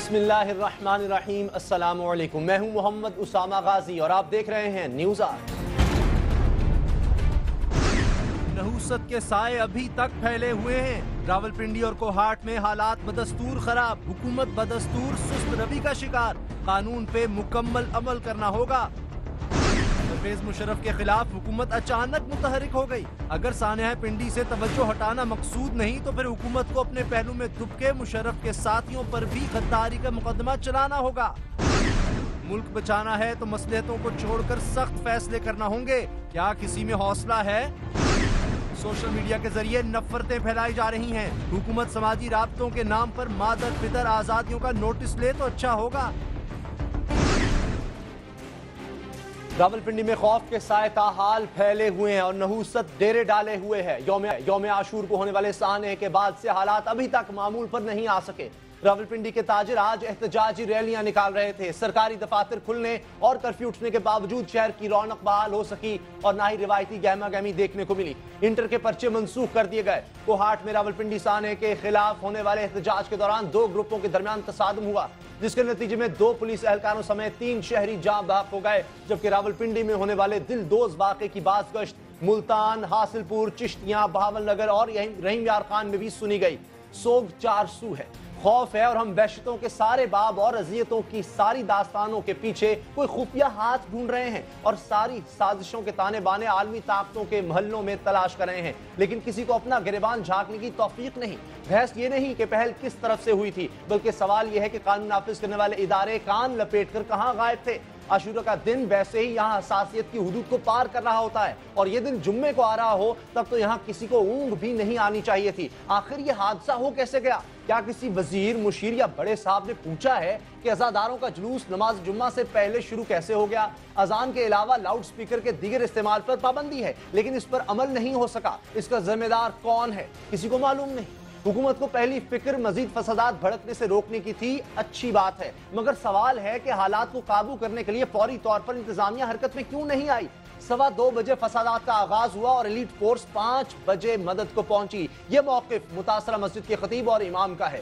बिस्मिल्लाहिर्रहमानिर्रहीम। अस्सलामु अलैकुम। मैं हूं मोहम्मद उसामा गाजी और आप देख रहे हैं न्यूज़ आज। नहुसत के साए अभी तक फैले हुए हैं। रावलपिंडी और कोहाट में हालात बदस्तूर खराब। हुकूमत बदस्तूर सुस्त रवि का शिकार। कानून पे मुकम्मल अमल करना होगा। परवेज मुशर्रफ के खिलाफ हुकूमत अचानक मुतहरिक हो गई। अगर सानेहा पिंडी से तवज्जो हटाना मकसूद नहीं तो फिर हुकूमत को अपने पहलू में दुबके मुशर्रफ के साथियों पर भी गद्दारी का मुकदमा चलाना होगा। मुल्क बचाना है तो मसलहतों को छोड़कर सख्त फैसले करना होंगे। क्या किसी में हौसला है? सोशल मीडिया के जरिए नफरतें फैलाई जा रही हैं। हुकूमत समाजी राब्तों के नाम पर मादर पितर आजादियों का नोटिस ले तो अच्छा होगा। रावलपिंडी में खौफ के साए ताहाल फैले हुए हैं और नहुसत डेरे डाले हुए हैं। यौम आशूर को होने वाले साने के बाद से हालात अभी तक मामूल पर नहीं आ सके। रावलपिंडी के ताजिर आज एहतजाजी रैलियां निकाल रहे थे। सरकारी दफातर खुलने और कर्फ्यू उठने के बावजूद शहर की रौनक बहाल हो सकी और ना ही रिवायती गहमा गहमी देखने को मिली। इंटर के पर्चे मंसूख कर दिए गए। कोहाट में रावलपिंडी साने के खिलाफ होने वाले एहतजाज के दौरान दो ग्रुपों के दरमियान तसादुम हुआ, जिसके नतीजे में 2 पुलिस एहलकारों समेत 3 शहरी जाँ बहक हो गए। जबकि रावलपिंडी में होने वाले दिलदोज वाक़े की बाज़गश्त मुल्तान, हासिलपुर, चिश्तियां, बहावलनगर और रहीम यार खान में भी सुनी गई। सोग 4 सू है, खौफ है और हम वहशतों के सारे बाब और अजियतों की सारी दास्तानों के पीछे कोई खुफिया हाथ ढूंढ रहे हैं और सारी साजिशों के ताने बाने आलमी ताकतों के महलों में तलाश कर रहे हैं, लेकिन किसी को अपना गिरबान झांकने की तौफीक नहीं। बहस ये नहीं कि पहल किस तरफ से हुई थी, बल्कि सवाल यह है कि कानून नाफिज करने वाले इदारे कान लपेट कर कहां गायब थे। आशूरा का दिन वैसे ही यहाँ हसासियत की हुदूद को पार कर रहा होता है और ये दिन जुम्मे को आ रहा हो तब तो यहाँ किसी को ऊँग भी नहीं आनी चाहिए थी। आखिर ये हादसा हो कैसे गया? क्या किसी वजीर, मुशीर या बड़े साहब ने पूछा है कि अज़ादारों का जुलूस नमाज जुम्मा से पहले शुरू कैसे हो गया? अजान के अलावा लाउड स्पीकर के दीगर इस्तेमाल पर पाबंदी है, लेकिन इस पर अमल नहीं हो सका। इसका जिम्मेदार कौन है? किसी को मालूम नहीं। हुकूमत को पहली फिक्र मजीद फसादात भड़कने से रोकने की थी, अच्छी बात है, मगर सवाल है कि हालात को काबू करने के लिए फौरी तौर पर इंतजामिया हरकत में क्यों नहीं आई? 2:15 बजे फसादात का आगाज हुआ और एलीट फोर्स 5 बजे मदद को पहुंची। यह मौकिफ मुतासरा मस्जिद के खतीब और इमाम का है।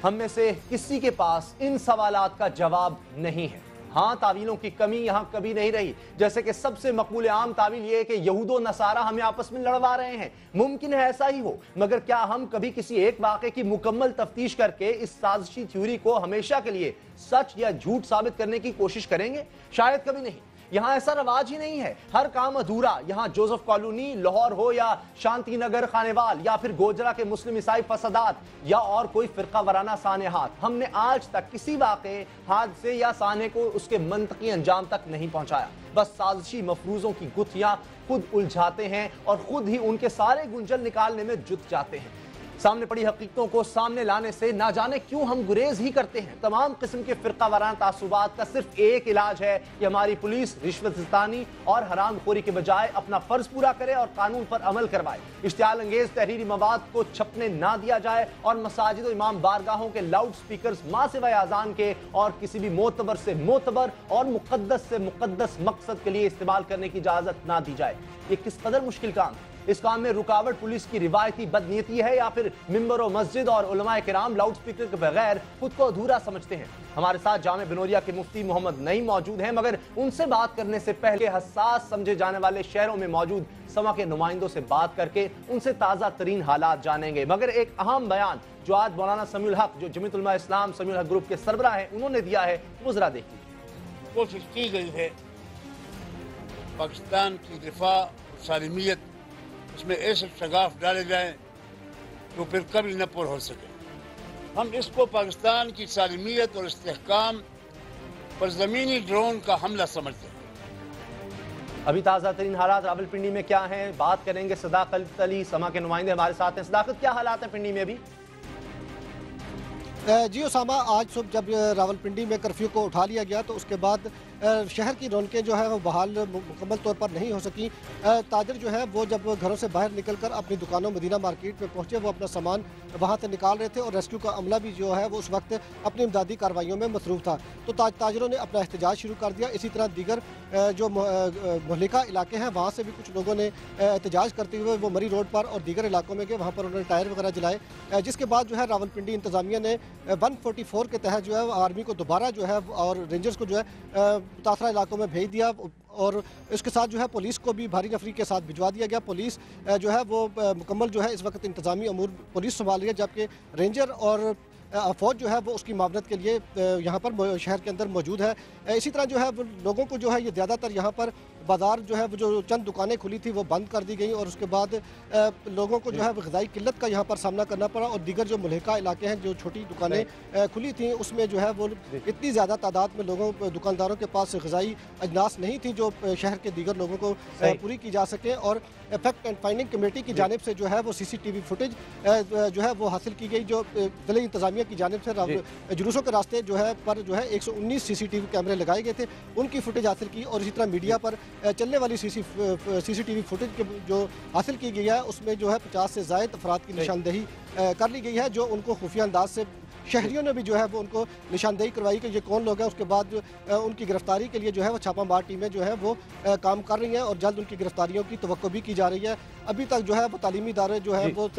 हम में से किसी के पास इन सवालात का जवाब नहीं है। हाँ, तावीलों की कमी यहाँ कभी नहीं रही, जैसे कि सबसे मकबूल आम तावील ये है कि यहूदो नसारा हमें आपस में लड़वा रहे हैं। मुमकिन है ऐसा ही हो, मगर क्या हम कभी किसी एक वाक़े की मुकम्मल तफ्तीश करके इस साजिशी थ्योरी को हमेशा के लिए सच या झूठ साबित करने की कोशिश करेंगे? शायद कभी नहीं। यहाँ ऐसा रवाज ही नहीं है। हर काम अधूरा। यहाँ जोसेफ कॉलोनी, लाहौर हो या शांति नगर खानेवाल या फिर गोजरा के मुस्लिम ईसाई फसादात या और कोई फिरका वराना सानेहात, हमने आज तक किसी वाक़े, हादसे या साने को उसके मंतकी अंजाम तक नहीं पहुंचाया। बस साजिशी मफरूजों की गुत्थियां खुद उलझाते हैं और खुद ही उनके सारे गुंजल निकालने में जुट जाते हैं। सामने पड़ी हकीकतों को सामने लाने से ना जाने क्यों हम गुरेज ही करते हैं। तमाम किस्म के फिरका वाराना तासुबात का सिर्फ एक इलाज है कि हमारी पुलिस रिश्वतस्तानी और हरामखोरी के बजाय अपना फर्ज पूरा करे और कानून पर अमल करवाए। इश्तियाल अंगेज तहरीरी मवाद को छपने ना दिया जाए और मसाजिद और इमाम बारगाहों के लाउड स्पीकर माँ सिवाय आजान के और किसी भी मोतबर से मोतबर और मुकद्दस से मुकद्दस मकसद के लिए इस्तेमाल करने की इजाजत ना दी जाए। ये किस कदर मुश्किल काम। इस काम में रुकावट पुलिस की रिवायती बदनीयती है या फिर मिंबर और मस्जिद और उलमाए किराम लाउड स्पीकर के बगैर खुद को अधूरा समझते हैं। हमारे साथ जामे बिनोरिया के मुफ्ती मोहम्मद नईम मौजूद हैं, मगर उनसे बात करने से पहले हसास समझे जाने वाले शहरों में मौजूद समा के नुमाइंदों से बात करके उनसे ताज़ा तरीन हालात जानेंगे। मगर एक अहम बयान जो आज मौलाना समीउल हक, जो जमीयत उलमा इस्लाम समीउल हक ग्रुप के सरबराह हैं, उन्होंने दिया है, वो जरा देखिए। कोशिश की गई है पाकिस्तान की दिफा सालिमियत, उसमें ऐसे शगाफ डाले जाएं तो फिर कभी न पूरा हो सके। हम इसको पाकिस्तान की सालिमियत और इस्तेहकाम पर ज़मीनी ड्रोन का हमला समझते हैं। अभी ताज़ा तरीन हालात रावलपिंडी में क्या हैं, बात करेंगे। सदाकत अली समा के नुमाइंदे हमारे साथ हैं। सदाकत, क्या हालात हैं पिंडी में अभी? जी उसामा, आज सुबह जब रावलपिंडी में कर्फ्यू को उठा लिया गया तो उसके बाद शहर की रौनकें जो है वो बहाल मुकम्मल तौर पर नहीं हो सकी। ताजर जो है वो जब घरों से बाहर निकलकर अपनी दुकानों मदीना मार्केट में पहुंचे, वो अपना सामान वहां से निकाल रहे थे और रेस्क्यू का अमला भी जो है वो उस वक्त अपनी इमदादी कार्रवाइयों में मसरूफ़ था। तो ताजरों ने अपना एहतजाज शुरू कर दिया। इसी तरह दीगर जो मुहलिका इलाके हैं वहाँ से भी कुछ लोगों ने एहतजाज करते हुए वो मरी रोड पर और दीगर इलाकों में गए, वहाँ पर उन्होंने टायर वगैरह जलाए, जिसके बाद जो है रावलपिंडी इंतज़ामिया ने 144 के तहत जो है आर्मी को दोबारा जो है और रेंजर्स को जो है मुतासरा इलाकों में भेज दिया और इसके साथ जो है पुलिस को भी भारी नफरी के साथ भिजवा दिया गया। पुलिस जो है वो मुकम्मल जो है इस वक्त इंतजामी अमूर पुलिस संभाल रही है, जबकि रेंजर और फ़ौज जो है वो उसकी मावनत के लिए यहाँ पर शहर के अंदर मौजूद है। इसी तरह जो है वो लोगों को जो है ये ज़्यादातर यहाँ पर बाज़ार जो है वो जो चंद दुकानें खुली थी वो बंद कर दी गई और उसके बाद लोगों को जो है ग़िज़ाई किल्लत का यहाँ पर सामना करना पड़ा और दीगर जो मुल्हिका इलाके हैं जो छोटी दुकानें खुली थी उसमें जो है वो इतनी ज़्यादा तादाद में लोगों दुकानदारों के पास ग़िज़ाई अजनास नहीं थी जो शहर के दीगर लोगों को पूरी की जा सके। और फैक्ट एंड फाइंडिंग कमेटी की जानिब से जो है वो CCTV फुटेज जो है वो हासिल की गई, जो ज़िले इंतज़ामिया की जानिब से जुलूसों के रास्ते जो है पर जो है 119 CCTV कैमरे लगाए गए थे, उनकी फुटेज हासिल की। और इसी तरह मीडिया पर चलने वाली CCTV फुटेज जो हासिल की गई है उसमें जो है 50 से ज़ायद अफराद की निशानदेही कर ली गई है, जो उनको खुफिया अंदाज से शहरियों ने भी जो है वो उनको निशानदेही करवाई कि ये कौन लोग हैं। उसके बाद उनकी गिरफ्तारी के लिए जो है वो छापामार टीमें जो है वो काम कर रही हैं और जल्द उनकी गिरफ्तारियों की तवक्को भी की जा रही है। अभी तक जो है वो तालीमी इदारे जो है वो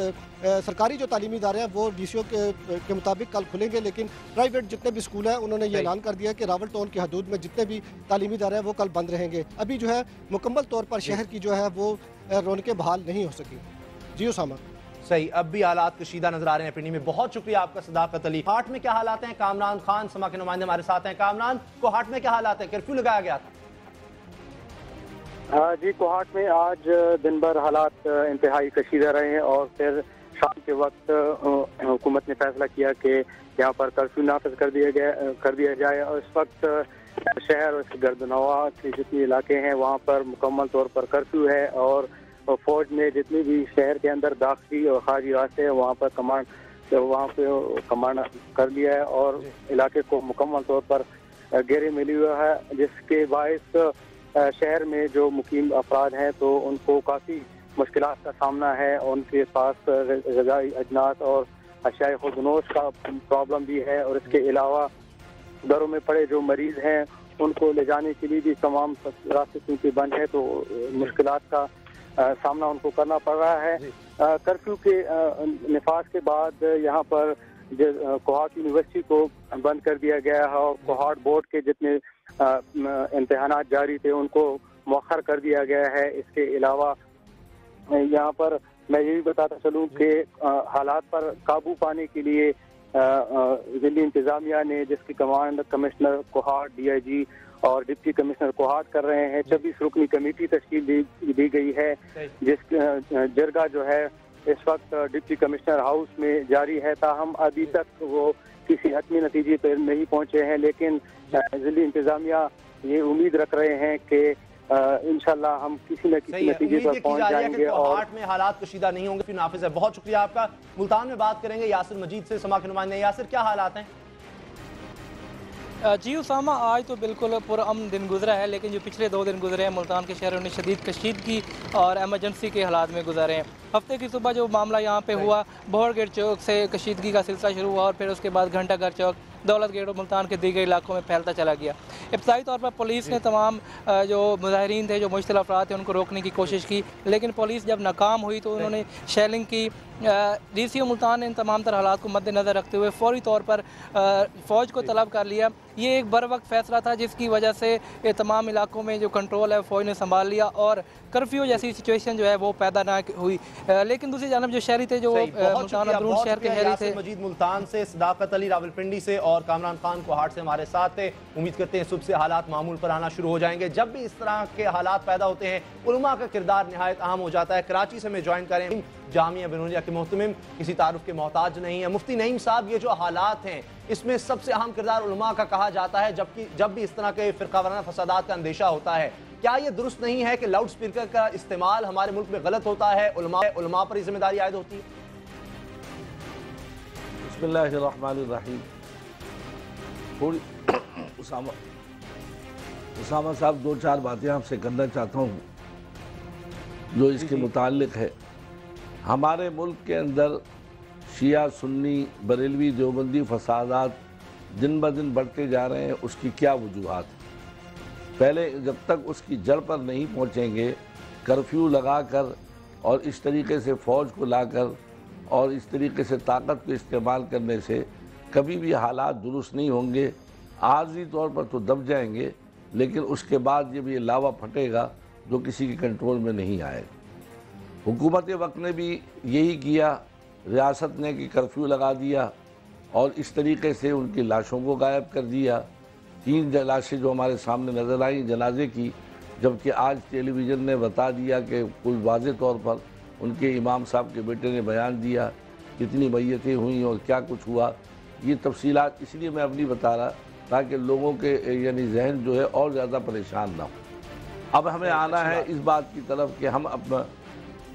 सरकारी जो तालीमी इदारे हैं वो DCO के मुताबिक कल खुलेंगे, लेकिन प्राइवेट जितने भी स्कूल हैं उन्होंने ये ऐलान कर दिया कि रावल टाउन की हदूद में जितने भी तालीमी इदारे हैं वो कल बंद रहेंगे। अभी जो है मुकम्मल तौर पर शहर की जो है वो रौनकें बहाल नहीं हो सकी। जी उसामा। सही, अब भी हालात कशीदा नजर आ रहे हैं पिंडी में। बहुत शुक्रिया आपका सदाकत अली। हाट में क्या हालात हैं? कामरान खान समा के नुमाइंदे हमारे साथ हैं। कामरान, कोहाट में क्या हालात है? कर्फ्यू लगाया गया था? जी, कोहाट में आज दिन भर हालात इंतहाई कशीदा रहे हैं और फिर शाम के वक्त हुकूमत ने फैसला किया कि यहाँ पर कर्फ्यू नाफिज कर दिया जाए और इस वक्त शहर और इसके गर्दनवा के जितने इलाके हैं वहाँ पर मुकम्मल तौर पर कर्फ्यू है और फौज ने जितनी भी शहर के अंदर दाखिली और खारजी रास्ते हैं वहाँ पर कमांड कर लिया है और इलाके को मुकम्मल तौर पर घेरे मिली हुआ है, जिसके बायस शहर में जो मुकीम अफराद हैं तो उनको काफ़ी मुश्किलात का सामना है। उनके पास ग़िज़ाई अजनास और अशियाए खुदनोश का प्रॉब्लम भी है और इसके अलावा घरों में पड़े जो मरीज़ हैं उनको ले जाने के लिए भी तमाम रास्ते क्योंकि बंद है तो मुश्किलात का सामना उनको करना पड़ रहा है। कर्फ्यू के निफाज के बाद यहाँ पर कोहाट यूनिवर्सिटी को बंद कर दिया गया है और कोहाट बोर्ड के जितने इम्तिहानात जारी थे उनको मौखर कर दिया गया है। इसके अलावा यहाँ पर मैं ये भी बताता चलूँ कि हालात पर काबू पाने के लिए ज़िली इंतज़ामिया ने, जिसकी कमांड कमिश्नर कोहाट DIG और डिप्टी कमिश्नर कोहाट कर रहे हैं, 26 रुकनी कमेटी तश्कील दी गई है, जिस जरगा जो है इस वक्त डिप्टी कमिश्नर हाउस में जारी है। ताहम अभी तक वो किसी हतमी नतीजे पर नहीं पहुंचे हैं, लेकिन ज़िली इंतज़ामिया ये उम्मीद रख रहे हैं कि इंशाल्लाह हम किसी न किसी नतीजे पर पहुंच जाएंगे और कोहाट में हालात कशीदा नहीं होंगे। नाफिज है, बहुत शुक्रिया आपका। मुल्तान में बात करेंगे यासिर मजीद से, समा के नुमाइंदे। यासिर, क्या हालात हैं? जी उसामा, आज तो बिल्कुल पुरअमन दिन गुजरा है, लेकिन जो पिछले 2 दिन गुजरे हैं मुल्तान के शहरों ने शदीद कशीदगी और एमरजेंसी के हालात में गुजारे हैं। हफ्ते की सुबह जो मामला यहाँ पे हुआ, बोहर गेट चौक से कशीदगी का सिलसिला शुरू हुआ और फिर उसके बाद घंटा घर चौक, दौलत गेट और मुल्तान के दीगर इलाकों में फैलता चला गया। इब्तदाई तौर पर पुलिस ने तमाम जो मुजाहिरीन थे, जो मुश्तिल अफराद थे, उनको रोकने की कोशिश की, लेकिन पुलिस जब नाकाम हुई तो उन्होंने शेलिंग की। DCO मुल्तान ने इन तमाम तर हालात को मद्देनज़र रखते हुए फौरी तौर पर फ़ौज को तलब कर लिया। ये एक बर वक्त फैसला था जिसकी वजह से ये तमाम इलाकों में जो कंट्रोल है फ़ौज ने संभाल लिया और कर्फ्यू जैसी सिचुएशन जो है वो पैदा ना हुई। लेकिन दूसरी जानब जो शहरी थे, जो मुल्तान अंदरून शहर के शहरी थे, मजीद मुल्तान से, सदाकत अली रावलपिंडी से और कामरान खान कोहाट से हमारे साथ थे। उम्मीद करते हैं सुबह से हालात मामूल पर आना शुरू हो जाएंगे। जब भी इस तरह के हालात पैदा होते हैं उलमा का किरदार निहायत अहम हो जाता है। कराची से मैं ज्वाइन करें जामिया बिनोलिया के मोहतमिम, किसी तारुफ के मोहताज नहीं है, मुफ्ती नईम साहब। ये जो हालात हैं इसमें सबसे अहम किरदार उलमा का कहा जाता है, जबकि जब भी इस तरह के फिरकावाराना फसादात का अंदेशा होता है, क्या ये दुरुस्त नहीं है कि लाउड स्पीकर का इस्तेमाल हमारे मुल्क में गलत होता है? उलमा पर जिम्मेदारी आयद होती है? बिस्मिल्लाहिर्रहमानिर्रहीम। थोड़ी उसामा साहब 2-4 बातें आपसे करना चाहता हूँ जो इसके मुताल्लिक है। हमारे मुल्क के अंदर शिया सुन्नी बरेलवी देवबंदी फसादात दिन ब दिन बढ़ते जा रहे हैं। उसकी क्या वजूहात? पहले जब तक उसकी जड़ पर नहीं पहुँचेंगे, कर्फ्यू लगाकर और इस तरीके से फ़ौज को लाकर और इस तरीके से ताकत को इस्तेमाल करने से कभी भी हालात दुरुस्त नहीं होंगे। आर्जी तौर पर तो दब जाएंगे, लेकिन उसके बाद जब ये लावा फटेगा जो किसी के कंट्रोल में नहीं आएगा। हुकूमत वक्त ने भी यही किया, रियासत ने कि कर्फ्यू लगा दिया और इस तरीके से उनकी लाशों को गायब कर दिया। 3 लाशें जो हमारे सामने नज़र आई जनाजे की, जबकि आज टेलीविज़न ने बता दिया कि कुल वाज़े तौर पर उनके इमाम साहब के बेटे ने बयान दिया कितनी मैयतें हुई और क्या कुछ हुआ। ये तफसीलात इसलिए मैं अब नहीं बता रहा ताकि लोगों के यानी जहन जो है और ज़्यादा परेशान ना हो। अब हमें आना है इस बात की तरफ कि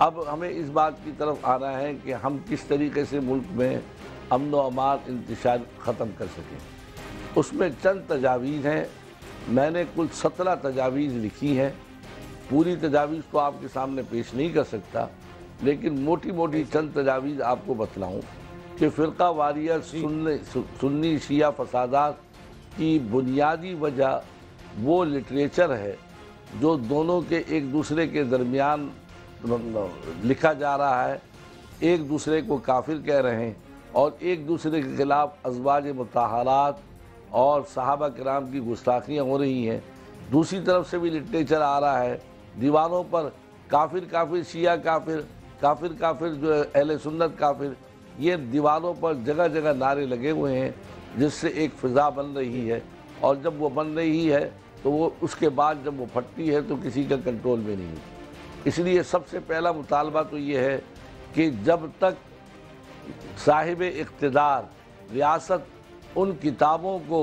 हमें इस बात की तरफ आना है कि हम किस तरीके से मुल्क में अमन व अमान इंतशार ख़त्म कर सकें। उसमें चंद तजावीज़ हैं, मैंने कुल 17 तजावीज़ लिखी हैं। पूरी तजावीज़ तो आपके सामने पेश नहीं कर सकता, लेकिन मोटी मोटी चंद तजावीज़ आपको बतलाऊँ कि फ़िरका वारियत सुन्नी शिया फसादात की बुनियादी वजह वो लिटरेचर है जो दोनों के एक दूसरे के दरमियान लिखा जा रहा है, एक दूसरे को काफिर कह रहे हैं और एक दूसरे के ख़िलाफ़ अज़वाज मुताहरात और सहाबा किराम की गुस्ताखियाँ हो रही हैं। दूसरी तरफ से भी लिटरेचर आ रहा है, दीवारों पर काफिर काफिर, शिया काफिर, काफिर काफिर जो है अहले सुन्नत काफिर, ये दीवारों पर जगह जगह नारे लगे हुए हैं, जिससे एक फ़िज़ा बन रही है। और जब वो बन रही है तो वो उसके बाद जब वो फटती है तो किसी का कंट्रोल में नहीं है। इसलिए सबसे पहला मुतालबा तो ये है कि जब तक साहिब इक़्तिदार रियासत उन किताबों को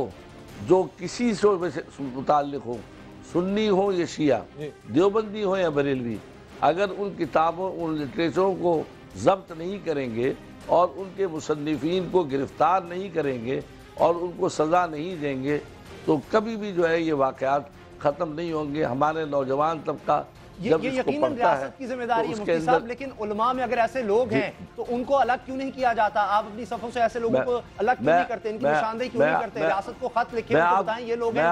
जो किसी शोबे से मुताल्लिक़ हो, सुन्नी हो या शिया, देवबंदी हो या बरेलवी, अगर उन किताबों उन लिटरेचरों को ज़ब्त नहीं करेंगे और उनके मुसन्निफ़ीन को गिरफ़्तार नहीं करेंगे और उनको सज़ा नहीं देंगे तो कभी भी जो है ये वाक़यात ख़त्म नहीं होंगे। हमारे नौजवान तबका ये यकीनन रियासत की जिम्मेदारी है मुफ्ती साहब, लेकिन उलमा में अगर ऐसे लोग हैं तो उनको अलग क्यों नहीं किया जाता? आप अपनी सफ़ों से ऐसे लोगों को अलग क्यों नहीं करते, इनकी निशानदेही क्यों नहीं करते? रियासत को खत लिखे बताएं ये लोग हैं।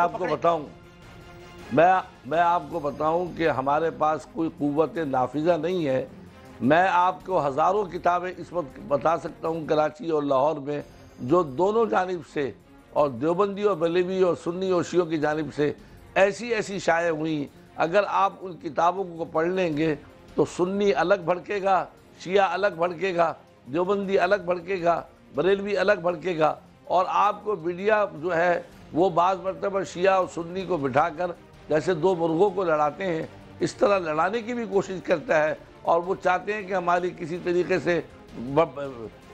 मैं आपको बताऊं कि हमारे पास कोई कुव्वत नाफिजा नहीं है। मैं आपको हज़ारों किताबें इस वक्त बता सकता हूँ कराची और लाहौर में जो दोनों जानिब से और देवबंदी और बरेलवी और सुन्नी और शियों की जानिब से ऐसी शाये हुई। अगर आप उन किताबों को पढ़ लेंगे तो सुन्नी अलग भड़केगा, शिया अलग भड़केगा, देवबंदी अलग भड़केगा, बरेलवी अलग भड़केगा और आपको मीडिया जो है वो बाज़ मरतबा शिया और सुन्नी को बिठाकर जैसे दो मुर्गों को लड़ाते हैं इस तरह लड़ाने की भी कोशिश करता है और वो चाहते हैं कि हमारी किसी तरीके से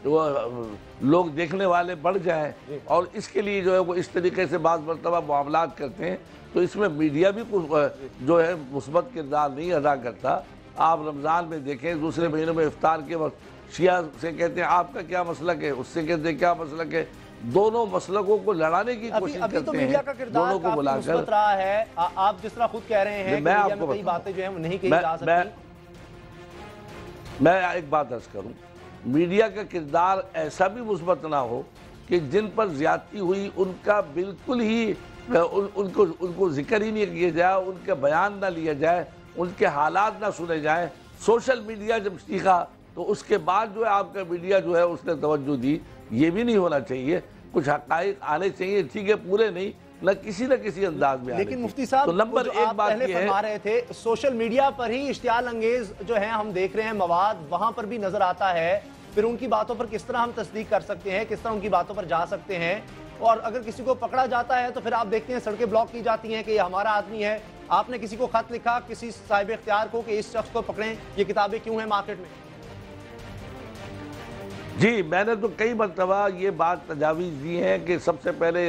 लोग देखने वाले बढ़ जाएं और इसके लिए जो है वो इस तरीके से बाज़ मरतबा मामलात करते हैं। तो इसमें मीडिया भी कुछ जो है मुस्बत किरदार नहीं अदा करता। आप रमज़ान में देखें, दूसरे महीनों में इफ्तार के वक्त शिया से कहते हैं आपका क्या मसलक है, उससे कहते हैं क्या मसलक है, दोनों मसलकों को लड़ाने की कोशिश करते हैं। तो मीडिया का किरदार दोनों को बुलाकर रहा है। आप जिस तरह खुद कह रहे हैं मैं आपको कई बातें जो है नहीं कही जा सकती। मैं एक बात अर्ज करूं, मीडिया का किरदार ऐसा भी मुस्बत ना हो कि जिन पर ज्यादती हुई उनका बिल्कुल ही उनको जिक्र ही नहीं किया जाए, उनका बयान ना लिया जाए, उनके हालात ना सुने जाए। सोशल मीडिया जब सीखा तो उसके बाद जो है आपका मीडिया जो है उसने तवज्जो दी। ये भी नहीं होना चाहिए, कुछ हक़ाइक़ आने चाहिए, ठीक है पूरे नहीं, न किसी अंदाज में। लेकिन मुफ्ती साहब तो नंबर एक बात पहले फरमा रहे थे सोशल मीडिया पर ही इश्तियाल अंगेज जो है हम देख रहे हैं मवाद वहां पर भी नजर आता है, फिर उनकी बातों पर किस तरह हम तस्दीक कर सकते हैं, किस तरह उनकी बातों पर जा सकते हैं। और अगर किसी को पकड़ा जाता है तो फिर आप देखते हैं सड़कें ब्लॉक की जाती हैं कि ये हमारा आदमी है। आपने किसी को खत लिखा किसी साहिब इख्तियार को कि इस शख्स को पकड़ें, ये किताबें क्यों हैं मार्केट में? जी, मैंने तो कई मरतबा ये बात तजावीज़ दी है कि सबसे पहले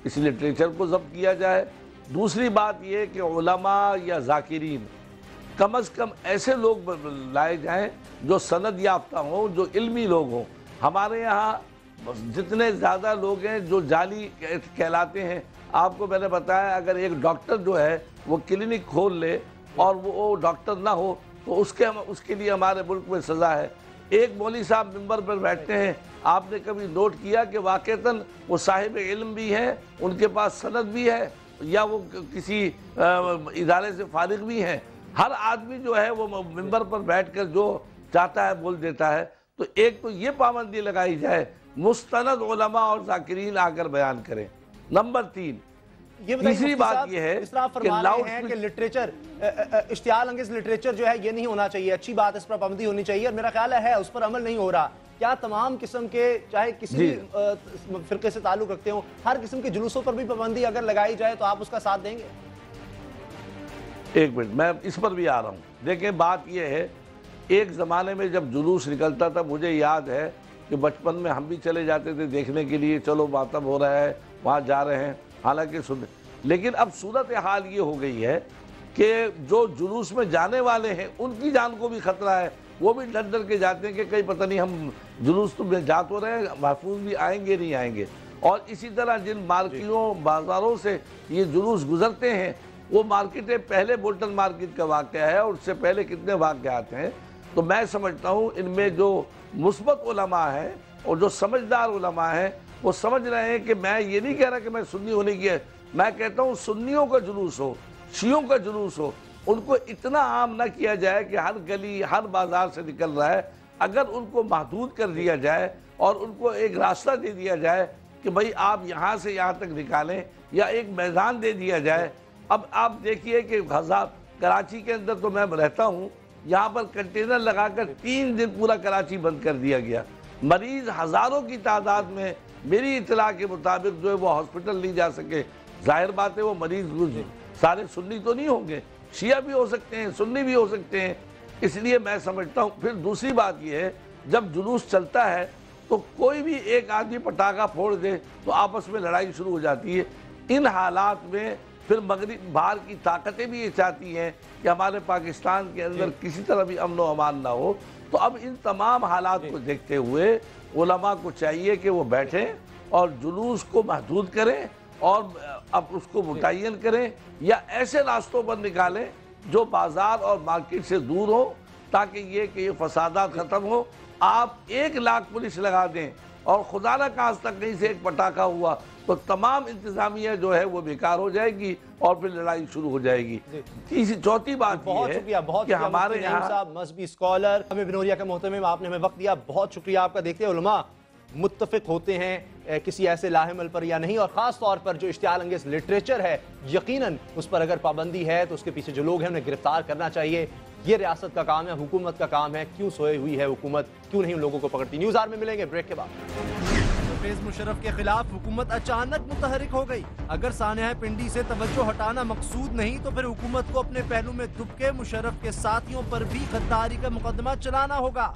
इस लिटरेचर को ज़ब्त किया जाए। दूसरी बात ये कि उलमा या ज़ाकिरीन कम अज़ कम ऐसे लोग लाए जाएं जो सनद याफ्ता हों, जो इल्मी लोग हों। हमारे यहाँ जितने ज़्यादा लोग हैं जो जाली कहलाते हैं, आपको मैंने बताया अगर एक डॉक्टर जो है वो क्लिनिक खोल ले और वो डॉक्टर ना हो तो उसके लिए हमारे मुल्क में सज़ा है। एक मौलवी साहब मिंबर पर बैठते हैं, आपने कभी नोट किया कि वाक़तन वो साहिब इल्म भी हैं, उनके पास सनद भी है या वो किसी इदारे से फारिग भी हैं? हर आदमी जो है वो मिंबर पर बैठकर जो चाहता है बोल देता है। तो एक तो ये पाबंदी लगाई जाए मुस्तनद उलमा और जाकिरीन आकर बयान करें। नंबर 3, ये बताइए तीसरी मुफ्ती बात साहब, ये है इस तरह आप फरमा रहे हैं कि लिटरेचर इश्तियाल अंगेज लिटरेचर जो है ये नहीं होना चाहिए, अच्छी बात, इस पर पाबंदी होनी चाहिए, और मेरा ख्याल है उस पर अमल नहीं हो रहा। क्या तमाम किस्म के, चाहे किसी भी फिरके से ताल्लुक रखते हो, हर किस्म के जुलूसों पर भी पाबंदी अगर लगाई जाए तो आप उसका साथ देंगे? एक मिनट, मैं इस पर भी आ रहा हूँ। देखें, बात यह है, एक ज़माने में जब जुलूस निकलता था, मुझे याद है कि बचपन में हम भी चले जाते थे देखने के लिए, चलो मातम हो रहा है, वहाँ जा रहे हैं, हालांकि सुन, लेकिन अब सूरत हाल ये हो गई है कि जो जुलूस में जाने वाले हैं उनकी जान को भी खतरा है। वो भी डर डर के जाते हैं कि कहीं पता नहीं हम जुलूस तो जा तो रहे हैं, महफूज भी आएंगे नहीं आएंगे। और इसी तरह जिन मार्केटों बाज़ारों से ये जुलूस गुजरते हैं, वो मार्केटें, पहले बोल्टन मार्केट का वाक़या है और उससे पहले कितने वाक़यात हैं। तो मैं समझता हूँ इनमें जो मुस्बत उलमा है और जो समझदार उलमा है, वो समझ रहे हैं कि मैं ये नहीं कह रहा कि मैं सुन्नी होने की है, मैं कहता हूँ सुन्नियों का जुलूस हो, शियों का जुलूस हो, उनको इतना आम ना किया जाए कि हर गली हर बाजार से निकल रहा है। अगर उनको महदूद कर दिया जाए और उनको एक रास्ता दे दिया जाए कि भाई आप यहाँ से यहाँ तक निकालें, या एक मैदान दे दिया जाए। अब आप देखिए कि कराची के अंदर तो मैं रहता हूँ, यहाँ पर कंटेनर लगाकर 3 दिन पूरा कराची बंद कर दिया गया। मरीज हज़ारों की तादाद में, मेरी इतला के मुताबिक जो है वो हॉस्पिटल नहीं जा सके। जाहिर बात है वो मरीज सारे सुन्नी तो नहीं होंगे, शिया भी हो सकते हैं, सुन्नी भी हो सकते हैं। इसलिए मैं समझता हूँ, फिर दूसरी बात ये है, जब जुलूस चलता है तो कोई भी एक आदमी पटाखा फोड़ दे तो आपस में लड़ाई शुरू हो जाती है। इन हालात में फिर मगरिब बाहर की ताकतें भी ये चाहती हैं कि हमारे पाकिस्तान के अंदर किसी तरह भी अमन व अमान ना हो। तो अब इन तमाम हालात को देखते हुए उलमा को चाहिए कि वो बैठें और जुलूस को महदूद करें और अब उसको मुतय्यन करें, या ऐसे रास्तों पर निकालें जो बाजार और मार्केट से दूर हो, ताकि ये फसादात ख़त्म हो। आप 1 लाख पुलिस लगा दें और खुदा न खास्ता कहीं से एक पटाखा हुआ तो तमाम इंतजामिया जो है वो बेकार हो जाएगी और फिर लड़ाई शुरू हो जाएगी। चौथी बात बहुत शुक्रिया, बहुत कि हमारे यहाँ साहब मजहबी स्कॉलर हमें बिनोरिया का मोहतरम, आपने हमें वक्त दिया, बहुत शुक्रिया आपका। देखते हैं उलमा मुत्तफिक होते हैं किसी ऐसे लाहेमल पर या नहीं, और ख़ास तौर पर जो इश्तियाल अंगेज लिटरेचर है, यकीनन उस पर अगर पाबंदी है तो उसके पीछे जो लोग हैं उन्हें गिरफ्तार करना चाहिए। ये रियासत का काम है, हुकूमत का काम है। क्यों सोए हुई है हुकूमत, क्यों नहीं उन लोगों को पकड़ती? न्यूज़ आवर में मिलेंगे ब्रेक के बाद। परवेज मुशर्रफ के खिलाफ हुकूमत अचानक मुतहरिक हो गई। अगर सानिया पिंडी से तवज्जो हटाना मकसूद नहीं तो फिर हुकूमत को अपने पहलू में दुबके मुशर्रफ के साथियों पर भी गद्दारी का मुकदमा चलाना होगा।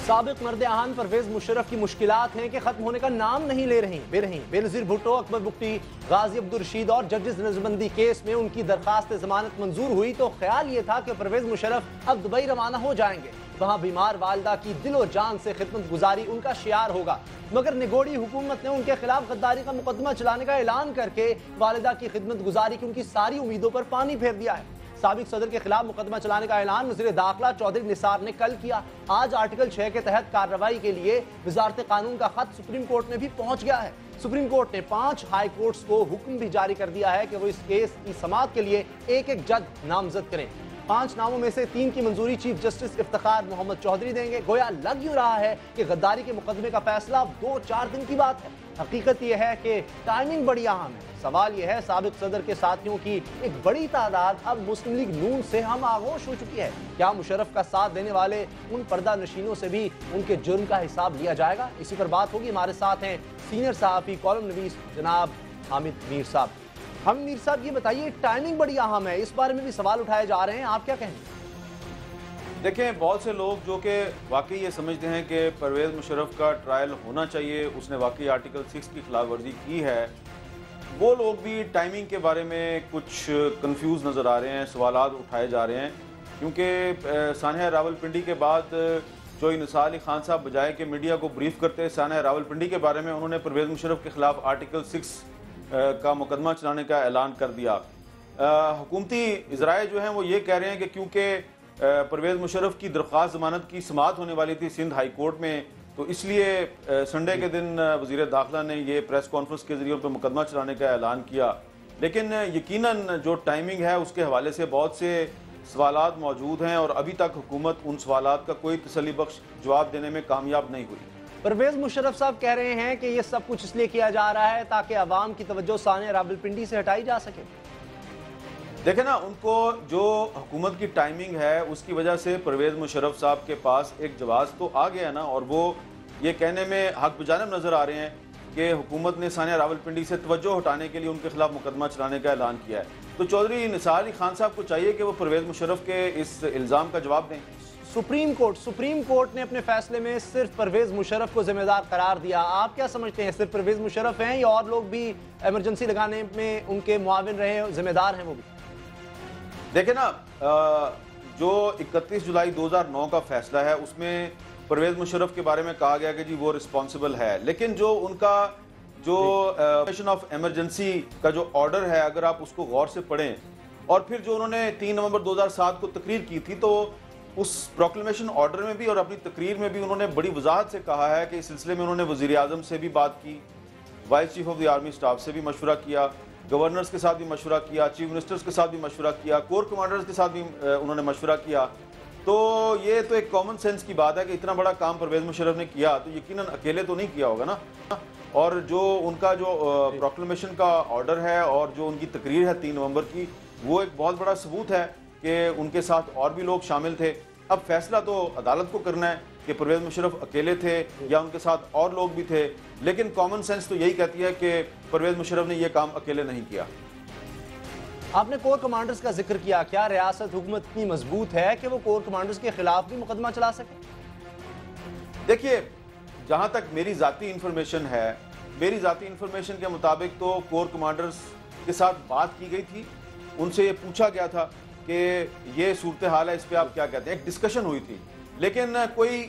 साबिक मर्द आहान परवेज मुशर्रफ की मुश्किलात हैं कि खत्म होने का नाम नहीं ले रही। बेनज़ीर भुट्टो, अकबर बुख्ती, गाजी अब्दुल रशीद और जजेस नजरबंदी केस में उनकी दरखास्त जमानत मंजूर हुई तो ख्याल ये था कि परवेज मुशर्रफ अब दुबई रवाना हो जाएंगे, वहाँ बीमार वालदा की दिलो जान से खिदमत गुजारी उनका शियार होगा। मगर निगोड़ी हुकूमत ने उनके खिलाफ गद्दारी का मुकदमा चलाने का ऐलान करके वालिदा की खिदमत गुजारी की उनकी सारी उम्मीदों पर पानी फेर दिया है। साबिक सदर के खिलाफ मुकदमा चलाने का ऐलान वज़ीर दाखिला चौधरी निसार ने कल किया। आज आर्टिकल 6 के तहत कार्रवाई के लिए वजारत कानून का खत सुप्रीम कोर्ट में भी पहुंच गया है। सुप्रीम कोर्ट ने 5 हाई कोर्ट्स को हुक्म भी जारी कर दिया है कि वो इस केस की समाअत के लिए एक एक जज नामजद करें। 5 नामों में से 3 की मंजूरी चीफ जस्टिस इफ्तिखार मोहम्मद चौधरी देंगे। गोया लग यूं रहा है कि गद्दारी के मुकदमे का फैसला 2-4 दिन की बात है। हकीकत यह है कि टाइमिंग बड़ी अहम है। सवाल यह है, साबिक सदर के साथियों की एक बड़ी तादाद अब मुस्लिम लीग नून से हम आगोश हो चुकी है। क्या मुशर्रफ का साथ देने वाले उन पर्दा नशीनों से भी उनके जुर्म का हिसाब लिया जाएगा? इसी पर बात होगी। हमारे साथ हैं सीनियर सहाफ़ी कॉलम नवीस जनाब हामिद मीर साहब। हम मीर साहब ये बताइए, टाइमिंग बड़ी अहम है, इस बारे में भी सवाल उठाए जा रहे हैं, आप क्या कहेंगे? देखें, बहुत से लोग जो कि वाकई ये समझते हैं कि परवेज़ मुशर्रफ का ट्रायल होना चाहिए, उसने वाकई आर्टिकल 6 की खिलाफ वर्जी की है, वो लोग भी टाइमिंग के बारे में कुछ कंफ्यूज नज़र आ रहे हैं, सवालात उठाए जा रहे हैं। क्योंकि सानिया रावलपिंडी के बाद जो निसार अली खान साहब बजाय कि मीडिया को ब्रीफ करते सानिया रावलपिंडी के बारे में, उन्होंने परवेज़ मुशर्रफ के खिलाफ आर्टिकल 6 का मुकदमा चलाने का ऐलान कर दिया। हुकूमती इज़राए जो हैं वो ये कह रहे हैं कि क्योंकि परवेज़ मुशर्रफ की दरख्वास्त ज़मानत की समाअत होने वाली थी सिंध हाई कोर्ट में, तो इसलिए संडे के दिन वज़ीर दाखिला ने ये प्रेस कॉन्फ्रेंस के ज़रिए उन पर मुकदमा चलाने का ऐलान किया। लेकिन यकीनन जो टाइमिंग है उसके हवाले से बहुत से सवालात मौजूद हैं और अभी तक हुकूमत उन सवालात का कोई तसल्ली बख्श जवाब देने में कामयाब नहीं हुई। परवेज मुशर्रफ साहब कह रहे हैं कि ये सब कुछ इसलिए किया जा रहा है ताकि अवाम की तवज्जो सानिया रावलपिंडी से हटाई जा सके। देखे ना, उनको जो हुकूमत की टाइमिंग है उसकी वजह से परवेज़ मुशर्रफ साहब के पास एक जवाब तो आ गया ना, और वो ये कहने में हक बजानिब नज़र आ रहे हैं कि हुकूमत ने सानिया रावलपिंडी से तवज्जो हटाने के लिए उनके खिलाफ मुकदमा चलाने का ऐलान किया है। तो चौधरी निसार अली खान साहब को चाहिए कि वो परवेज़ मुशर्रफ के इस इल्ज़ाम का जवाब दें। सुप्रीम कोर्ट ने अपने फैसले में सिर्फ परवेज मुशर्रफ को जिम्मेदार करार दिया। आप क्या समझते हैं, सिर्फ परवेज मुशर्रफ हैं या और लोग भी इमरजेंसी लगाने में उनके मुआविन रहे, जिम्मेदार हैं वो भी? देखे ना, जो 31 जुलाई 2009 का फैसला है उसमें परवेज मुशर्रफ के बारे में कहा गया कि जी वो रिस्पॉन्सिबल है, लेकिन जो उनका जो प्रोक्लेमेशन ऑफ इमरजेंसी का जो ऑर्डर है, अगर आप उसको गौर से पढ़ें, और फिर जो उन्होंने 3 नवंबर 2007 को तकरीर की थी, तो उस प्रोक्लेमेशन ऑर्डर में भी और अपनी तकरीर में भी उन्होंने बड़ी वजाहत से कहा है कि इस सिलसिले में उन्होंने वज़ीर आज़म से भी बात की, vice chief of the army staff से भी मशवरा किया, गवर्नर्स के साथ भी मशवरा किया, चीफ मिनिस्टर्स के साथ भी मशवरा किया, कोर कमांडर्स के साथ भी उन्होंने मशवरा किया। तो ये तो एक कॉमन सेंस की बात है कि इतना बड़ा काम परवेज़ मुशर्रफ ने किया तो यकीनन अकेले तो नहीं किया होगा ना। और जो उनका जो प्रोक्लेमेशन का ऑर्डर है और जो उनकी तकरीर है 3 नवंबर की, वो एक बहुत बड़ा सबूत है कि उनके साथ और भी लोग शामिल थे। अब फैसला तो अदालत को करना है कि परवेज़ मुशर्रफ अकेले थे या उनके साथ और लोग भी थे, लेकिन कॉमन सेंस तो यही कहती है कि परवेज़ मुशर्रफ ने यह काम अकेले नहीं किया। आपने कोर कमांडर्स का जिक्र किया, क्या रियासत हुकूमत इतनी मजबूत है कि वो कोर कमांडर्स के खिलाफ भी मुकदमा चला सके? देखिए, जहां तक मेरी जाती इंफॉर्मेशन है, मेरी जाती इंफॉर्मेशन के मुताबिक तो कोर कमांडर्स के साथ बात की गई थी, उनसे ये पूछा गया था कि ये सूरत हाल है, इस पर आप क्या कहते हैं। एक डिस्कशन हुई थी, लेकिन कोई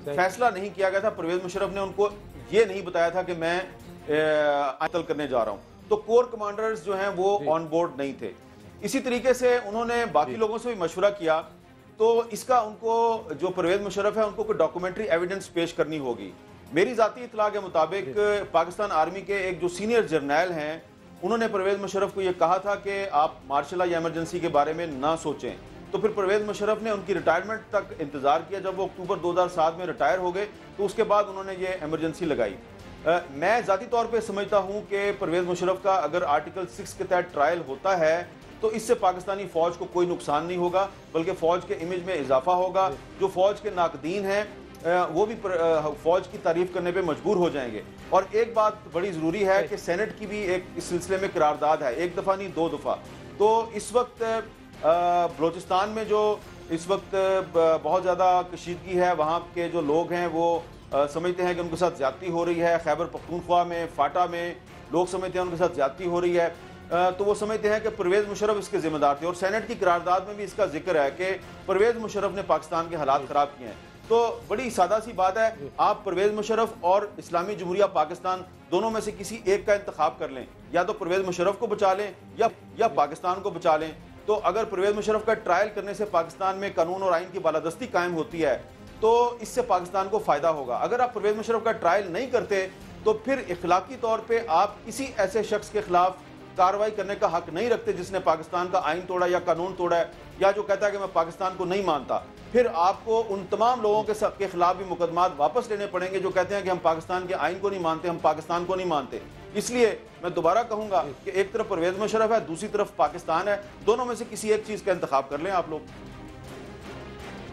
फैसला नहीं किया गया था। परवेज़ मुशर्रफ ने उनको ये नहीं बताया था कि मैं कत्ल करने जा रहा हूँ। तो कोर कमांडर्स जो हैं वो ऑन बोर्ड नहीं थे। इसी तरीके से उन्होंने बाकी लोगों से भी मशवरा किया, तो इसका उनको जो परवेज़ मुशर्रफ है उनको कोई डॉक्यूमेंट्री एविडेंस पेश करनी होगी। मेरी जाती इतला के मुताबिक पाकिस्तान आर्मी के एक जो सीनियर जर्नैल हैं, उन्होंने परवेज़ मुशर्रफ को यह कहा था कि आप मार्शल या इमरजेंसी के बारे में ना सोचें। तो फिर परवेज़ मुशर्रफ ने उनकी रिटायरमेंट तक इंतजार किया। जब वो अक्टूबर 2007 में रिटायर हो गए तो उसके बाद उन्होंने ये इमरजेंसी लगाई। मैं ज़ाती तौर पे समझता हूँ कि परवेज़ मुशर्रफ का अगर आर्टिकल 6 के तहत ट्रायल होता है तो इससे पाकिस्तानी फ़ौज को कोई नुकसान नहीं होगा, बल्कि फ़ौज के इमेज में इजाफा होगा। जो फ़ौज के नाकदीन हैं वो भी फ़ौज की तारीफ करने पे मजबूर हो जाएंगे। और एक बात बड़ी ज़रूरी है कि सेनेट की भी एक इस सिलसिले में करारदाद है, एक दफ़ा नहीं 2 दफ़ा। तो इस वक्त बलोचिस्तान में जो इस वक्त बहुत ज़्यादा कशीदगी है, वहाँ के जो लोग हैं वो समझते हैं कि उनके साथ ज्यादती हो रही है। खैबर पख्तूनख्वा में, फाटा में लोग समझते हैं उनके साथ ज्यादती हो रही है, तो वो समझते हैं कि परवेज़ मुशर्रफ इसके जिम्मेदार थे। और सेनेट की करारदाद में भी इसका जिक्र है कि परवेज़ मुशर्रफ ने पाकिस्तान के हालात ख़राब किए हैं। तो बड़ी सादा सी बात है, आप परवेज़ मुशर्रफ और इस्लामी जमहूरिया पाकिस्तान दोनों में से किसी एक का इंतखाब कर लें, या तो परवेज़ मुशर्रफ को बचा लें या पाकिस्तान को बचा लें। तो अगर परवेज़ मुशर्रफ का ट्रायल करने से पाकिस्तान में कानून और आइन की बालादस्ती कायम होती है तो इससे पाकिस्तान को फायदा होगा। अगर आप परवेज़ मुशर्रफ का ट्रायल नहीं करते तो फिर इखलाकी तौर पे आप किसी ऐसे शख्स के खिलाफ कार्रवाई करने का हक नहीं रखते जिसने पाकिस्तान का आइन तोड़ा या कानून तोड़ा है, या जो कहता है कि मैं पाकिस्तान को नहीं मानता। फिर आपको उन तमाम लोगों के खिलाफ भी मुकदमात वापस लेने पड़ेंगे जो कहते हैं कि हम पाकिस्तान के आइन को नहीं मानते, हम पाकिस्तान को नहीं मानते। इसलिए मैं दोबारा कहूंगा कि एक तरफ परवेज़ मुशर्रफ है, दूसरी तरफ पाकिस्तान है, दोनों में से किसी एक चीज़ का इंतखाब कर लें आप लोग।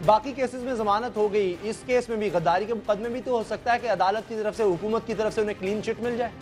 बाकी केसेस में जमानत हो गई, इस केस में भी गद्दारी के मुकदमे भी तो हो सकता है कि अदालत की तरफ से, हुकूमत की तरफ से उन्हें क्लीन चिट मिल जाए।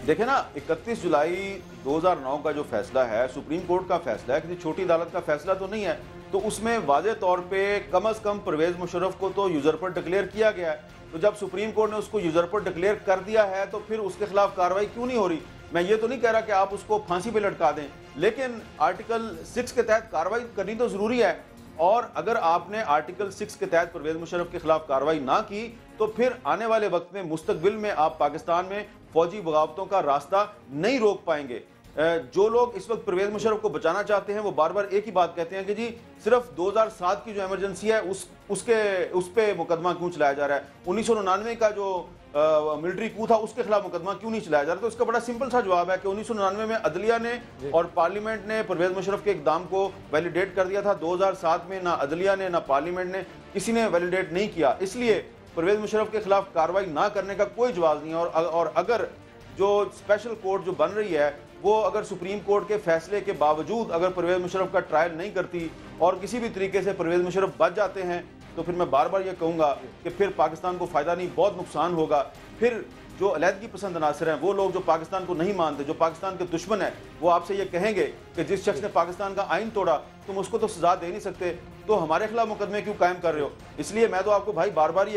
देखें ना, 31 जुलाई 2009 का जो फैसला है, सुप्रीम कोर्ट का फैसला है, किसी छोटी अदालत का फैसला तो नहीं है। तो उसमें वाज़े तौर पे कम अज़ कम परवेज़ मुशर्रफ को तो यूजरपर डिक्लेयर किया गया है। तो जब सुप्रीम कोर्ट ने उसको यूजरपर डिक्लेयर कर दिया है तो फिर उसके खिलाफ कार्रवाई क्यों नहीं हो रही? मैं ये तो नहीं कह रहा कि आप उसको फांसी पे लटका दें, लेकिन आर्टिकल 6 के तहत कार्रवाई करनी तो ज़रूरी है। और अगर आपने आर्टिकल 6 के तहत परवेज़ मुशर्रफ के खिलाफ कार्रवाई ना की तो फिर आने वाले वक्त में, मुस्तकबिल में आप पाकिस्तान में फौजी बगावतों का रास्ता नहीं रोक पाएंगे। जो लोग इस वक्त परवेज मुशर्रफ को बचाना चाहते हैं वो बार बार एक ही बात कहते हैं कि जी सिर्फ 2007 की जो इमरजेंसी है उस पे मुकदमा क्यों चलाया जा रहा है, 1999 का जो मिलिट्री कू था उसके खिलाफ मुकदमा क्यों नहीं चलाया जा रहा। तो इसका बड़ा सिंपल सा जवाब है कि 1999 में अदलिया ने और पार्लियामेंट ने परवेज मुशर्रफ के इकदाम को वैलिडेट कर दिया था। 2007 में ना अदलिया ने ना पार्लियामेंट ने किसी ने वैलिडेट नहीं किया, इसलिए परवेज मुशर्रफ के खिलाफ कार्रवाई ना करने का कोई जवाब नहीं है। और अगर जो स्पेशल कोर्ट जो बन रही है वो अगर सुप्रीम कोर्ट के फैसले के बावजूद अगर परवेज मुशर्रफ का ट्रायल नहीं करती और किसी भी तरीके से परवेज मुशर्रफ बच जाते हैं तो फिर मैं बार बार ये कहूँगा कि फिर पाकिस्तान को फ़ायदा नहीं, बहुत नुकसान होगा। फिर जो अलहदगी पसंद अनासर हैं, वो लोग जो पाकिस्तान को नहीं मानते, जो पाकिस्तान के दुश्मन हैं, वो आपसे ये कहेंगे कि जिस शख्स ने पाकिस्तान का आइन तोड़ा तुम उसको तो सजा दे नहीं सकते, तो हमारे खिलाफ मुकदमे क्यों कायम कर रहे हो। इसलिए मैं तो आपको भाई बार बार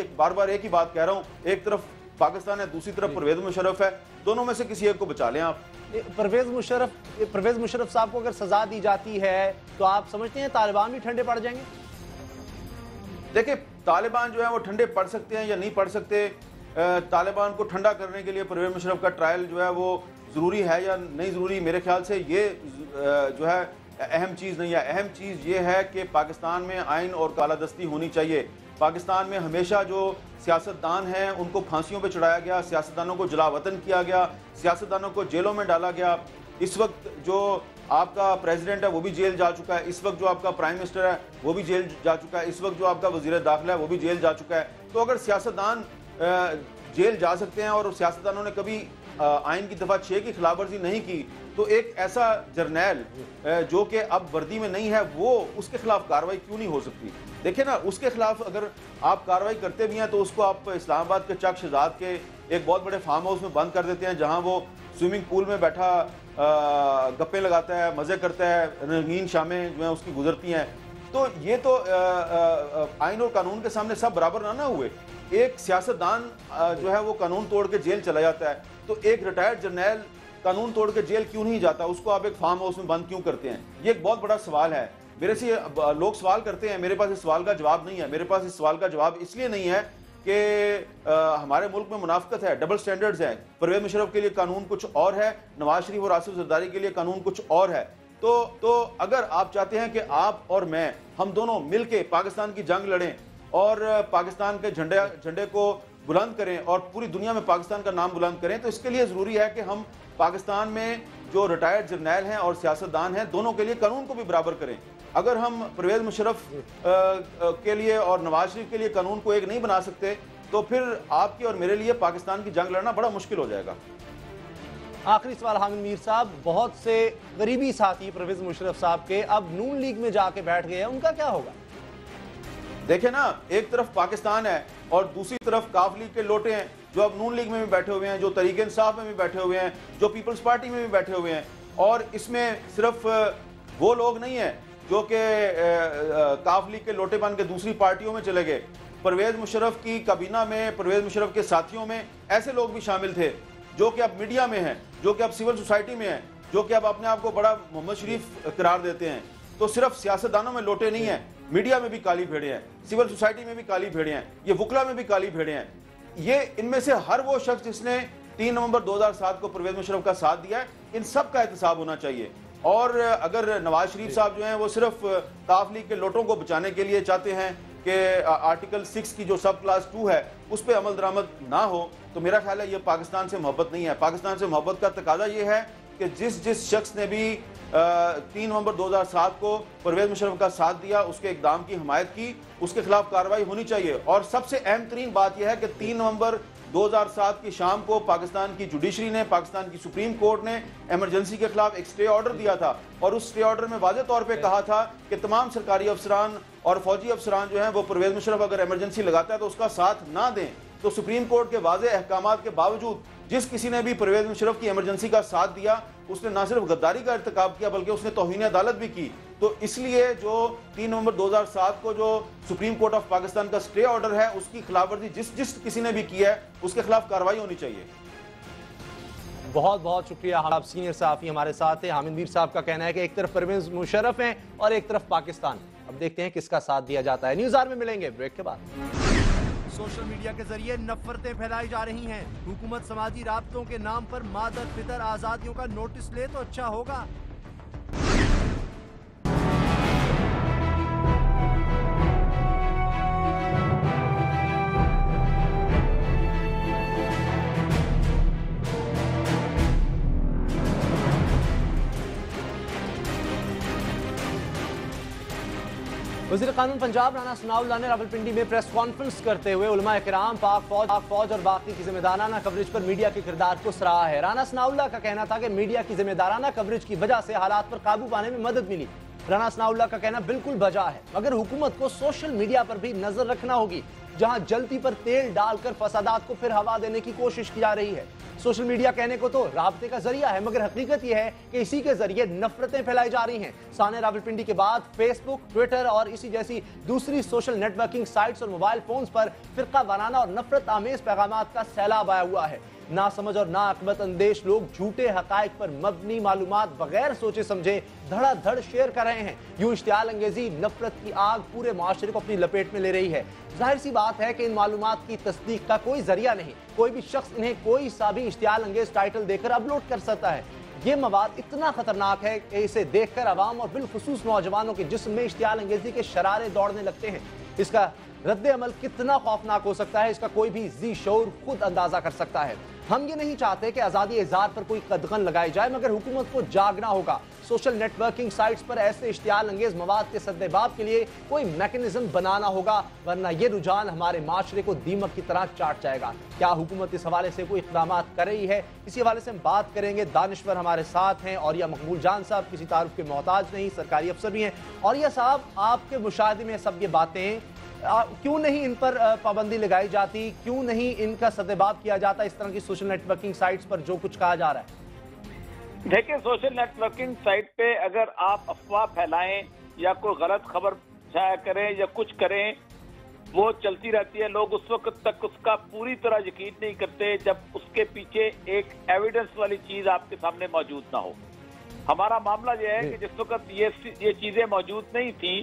एक ही बात कह रहा हूँ, एक तरफ पाकिस्तान है, दूसरी तरफ परवेज मुशर्रफ है, दोनों में से किसी एक को बचा लें आप। परवेज मुशर्रफ साहब को अगर सजा दी जाती है तो आप समझते हैं तालिबान भी ठंडे पड़ जाएंगे? देखिए, तालिबान जो है वो ठंडे पड़ सकते हैं या नहीं पड़ सकते, तालिबान को ठंडा करने के लिए परवेज मुशर्रफ का ट्रायल जो है वो ज़रूरी है या नहीं ज़रूरी, मेरे ख्याल से ये जो है अहम चीज़ नहीं है। अहम चीज़ ये है कि पाकिस्तान में आइन और कालादस्ती होनी चाहिए। पाकिस्तान में हमेशा जो सियासतदान हैं उनको फांसियों पे चढ़ाया गया, सियासतदानों को जलावतन किया गया, सियासतदानों को जेलों में डाला गया। इस वक्त जो आपका प्रेसिडेंट है वो भी जेल जा चुका है, इस वक्त जो आपका प्राइम मिनिस्टर है वो भी जेल जा चुका है, इस वक्त जो आपका वज़ीर दाखिला है वो भी जेल जा चुका है। तो अगर सियासतदान जेल जा सकते हैं और सियासतदानों ने कभी आइन की दफ़ा 6 की खिलाफवर्जी नहीं की, तो एक ऐसा जर्नैल जो कि अब वर्दी में नहीं है वो उसके खिलाफ कार्रवाई क्यों नहीं हो सकती। देखिए ना, उसके खिलाफ अगर आप कार्रवाई करते भी हैं तो उसको आप इस्लामाबाद के चक शहजाद के एक बहुत बड़े फार्म हाउस में बंद कर देते हैं, जहां वो स्विमिंग पूल में बैठा गप्पे लगाता है, मज़े करता है, रंगीन शामें जो हैं उसकी गुजरती हैं। तो ये तो आइन और कानून के सामने सब बराबर ना हुए। एक सियासतदान जो है वो कानून तोड़ के जेल चला जाता है, तो एक रिटायर्ड जर्नैल कानून तोड़ के जेल क्यों नहीं जाता, उसको आप एक फार्म हाउस में बंद क्यों करते हैं? ये एक बहुत बड़ा सवाल है। मेरे से लोग सवाल करते हैं, मेरे पास इस सवाल का जवाब नहीं है। मेरे पास इस सवाल का जवाब इसलिए नहीं है कि हमारे मुल्क में मुनाफिकत है, डबल स्टैंडर्ड्स हैं। परवेज मुशर्रफ के लिए कानून कुछ और है, नवाज शरीफ और आसिफ जरदारी के लिए कानून कुछ और है। तो अगर आप चाहते हैं कि आप और मैं, हम दोनों मिलके पाकिस्तान की जंग लड़ें और पाकिस्तान के झंडे को बुलंद करें और पूरी दुनिया में पाकिस्तान का नाम बुलंद करें, तो इसके लिए ज़रूरी है कि हम पाकिस्तान में जो रिटायर्ड जर्नैल हैं और सियासतदान हैं दोनों के लिए कानून को भी बराबर करें। अगर हम परवेज मुशर्रफ के लिए और नवाज शरीफ के लिए कानून को एक नहीं बना सकते तो फिर आपकी और मेरे लिए पाकिस्तान की जंग लड़ना बड़ा मुश्किल हो जाएगा। आखिरी सवाल हामिद मीर साहब, बहुत से करीबी साथी परवेज मुशर्रफ साहब के अब नून लीग में जाके बैठ गए हैं, उनका क्या होगा? देखे ना, एक तरफ पाकिस्तान है और दूसरी तरफ काफ लीग के लोटे हैं जो अब नून लीग में भी बैठे हुए हैं, जो तरीके इंसाफ में भी बैठे हुए हैं, जो पीपल्स पार्टी में भी बैठे हुए हैं। और इसमें सिर्फ वो लोग नहीं हैं जो कि काफ लीग के लोटे बन के दूसरी पार्टियों में चले गए। परवेज मुशर्रफ की काबीना में, परवेज मुशर्रफ के साथियों में ऐसे लोग भी शामिल थे जो कि अब मीडिया में हैं, जो कि अब सिविल सोसाइटी में हैं, जो कि अब अपने आप को बड़ा मोहम्मद शरीफ करार देते हैं। तो सिर्फ सियासतदानों में लोटे नहीं हैं, मीडिया में भी काली भेड़े हैं, सिविल सोसाइटी में भी काली भेड़े हैं, ये वकला में भी काली भेड़े हैं। ये इनमें से हर वो शख्स जिसने 3 नवंबर 2007 को परवेज मुशर्रफ का साथ दिया है, इन सब का एहतसाब होना चाहिए। और अगर नवाज शरीफ साहब जो हैं वो सिर्फ काफ लीग के लोटों को बचाने के लिए चाहते हैं कि आर्टिकल 6 की जो सब क्लास 2 है उस पर अमल दरामद ना हो, तो मेरा ख्याल है ये पाकिस्तान से मोहब्बत नहीं है। पाकिस्तान से मोहब्बत का तकाजा ये है कि जिस शख्स ने भी 3 नवंबर 2007 को परवेज मुशर्रफ का साथ दिया, उसके इकदाम की हमायत की, उसके खिलाफ कार्रवाई होनी चाहिए। और सबसे अहम तरीन बात यह है कि 3 नवंबर 2007 की शाम को पाकिस्तान की जुडिशरी ने, पाकिस्तान की सुप्रीम कोर्ट ने इमरजेंसी के खिलाफ एक स्टे ऑर्डर दिया था और उस स्टे ऑर्डर में वाज़ेह तौर पे कहा था कि तमाम सरकारी अफसरान और फौजी अफसरान जो हैं वो परवेज मुशर्रफ अगर इमरजेंसी लगाता है तो उसका साथ ना दें। तो सुप्रीम कोर्ट के वाज़ेह अहकामात के बावजूद जिस किसी ने भी परवेज मुशर्रफ की इमरजेंसी का साथ दिया उसने न सिर्फ गद्दारी का इर्तिकाब किया बल्कि उसने तौहीन अदालत भी की। तो इसलिए जो 3 नवंबर 2007 को जो सुप्रीम कोर्ट ऑफ पाकिस्तान का स्टे ऑर्डर है उसकी खिलाफवर्जी जिस किसी ने भी की है उसके खिलाफ कार्रवाई होनी चाहिए। बहुत बहुत शुक्रिया। आप सीनियर सहाफी हमारे साथ हैं। हामिद मीर साहब का कहना है कि एक तरफ परवेज मुशर्रफ हैं और एक तरफ पाकिस्तान। अब देखते हैं किसका साथ दिया जाता है। न्यूज़ आवर में मिलेंगे ब्रेक के बाद। सोशल मीडिया के जरिए नफरतें फैलाई जा रही हैं। हुकूमत समाजी राब्तों के नाम पर मादर पितर आजादियों का नोटिस ले तो अच्छा होगा। वज़ीर कानून पंजाब राना सनाउल्लाह ने रावलपिंडी में प्रेस कॉन्फ्रेंस करते हुए उलमा किराम, पाक फौज और बाकी की जिम्मेदाराना कवरेज पर मीडिया के किरदार को सराहा है। राना सनाउल्लाह का कहना था कि मीडिया की जिम्मेदाराना कवरेज की वजह से हालात पर काबू पाने में मदद मिली। राना सनाउल्लाह का कहना बिल्कुल बजा है, मगर हुकूमत को सोशल मीडिया पर भी नजर रखना होगी, जहां जल्दी पर तेल डालकर फसादात को फिर हवा देने की कोशिश की जा रही है। सोशल मीडिया कहने को तो राब्ते का जरिया है, मगर हकीकत यह है कि इसी के जरिए नफरतें फैलाई जा रही हैं। साने रावलपिंडी के बाद फेसबुक, ट्विटर और इसी जैसी दूसरी सोशल नेटवर्किंग साइट्स और मोबाइल फोन्स पर फिरका वाराना और नफरत आमेज पैगामात का सैलाब आया हुआ है। ना समझ और ना अकबत अंदेश लोग झूठे हकायक पर मबनी मालूमात बगैर सोचे समझे धड़ाधड़ शेयर कर रहे हैं। यूं इश्तियाल अंगेजी नफरत की आग पूरे माशरे को अपनी लपेट में ले रही है। जाहिर सी बात है कि इन मालूमात की तस्दीक का कोई जरिया नहीं, कोई भी शख्स इन्हें कोई सा भी इश्तियाल अंगेज टाइटल देकर अपलोड कर सकता है। ये मवाद इतना खतरनाक है कि इसे देखकर अवाम और बिलखुसूस नौजवानों के जिस्म में इश्तियाल अंगेजी के शरारे दौड़ने लगते हैं। इसका रद्द अमल कितना खौफनाक हो सकता है, इसका कोई भी जी शऊर खुद अंदाजा कर सकता है। हम ये नहीं चाहते कि आज़ादी इज़हार पर कोई कदगन लगाई जाए, मगर हुकूमत को जागना होगा। सोशल नेटवर्किंग साइट्स पर ऐसे इश्तियाल अंगेज मवाद के सद्देबाब के लिए कोई मैकेनिज्म बनाना होगा, वरना ये रुझान हमारे माशरे को दीमक की तरह चाट जाएगा। क्या हुकूमत इस हवाले से कोई इक़दाम कर रही है, इसी हवाले से हम बात करेंगे। दानिश्वर हमारे साथ हैं, और या मकबूल जान साहब किसी तारुफ के मोहताज नहीं, सरकारी अफसर भी हैं। और या साहब, आपके मुशाहिदे में सब ये बातें क्यों नहीं इन पर पाबंदी लगाई जाती, क्यों नहीं इनका सद्देबाब किया जाता इस तरह की सोशल नेटवर्किंग साइट्स पर जो कुछ कहा जा रहा है? देखिए, सोशल नेटवर्किंग साइट पे अगर आप अफवाह फैलाएं या कोई गलत खबर छाया करें या कुछ करें, वो चलती रहती है। लोग उस वक्त तक उसका पूरी तरह यकीन नहीं करते जब उसके पीछे एक एविडेंस वाली चीज आपके सामने मौजूद ना हो। हमारा मामला यह है कि जिस वक्त ये चीजें मौजूद नहीं थी,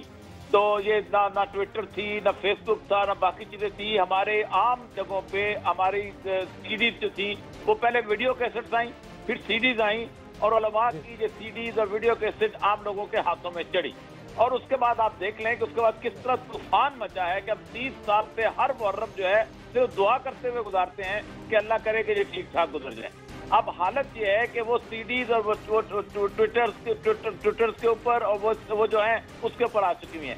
तो ये ना ट्विटर थी, ना फेसबुक था, ना बाकी चीजें थी। हमारे आम जगहों पे हमारी सीडीज जो थी वो पहले वीडियो कैसेट्स आई, फिर सीडीज आई, और उलमा की ये सीडीज और वीडियो कैसेट आम लोगों के हाथों में चढ़ी। और उसके बाद आप देख लें कि उसके बाद किस तरह तूफान मचा है कि अब 30 साल से हर मुहर्रम जो है सिर्फ दुआ करते हुए गुजारते हैं कि अल्लाह करे कि ये ठीक ठाक गुजर जाए। अब हालत ये है कि वो सीडीज और वो ट्विटर के ऊपर और वो जो है उसके ऊपर आ चुकी हुई है।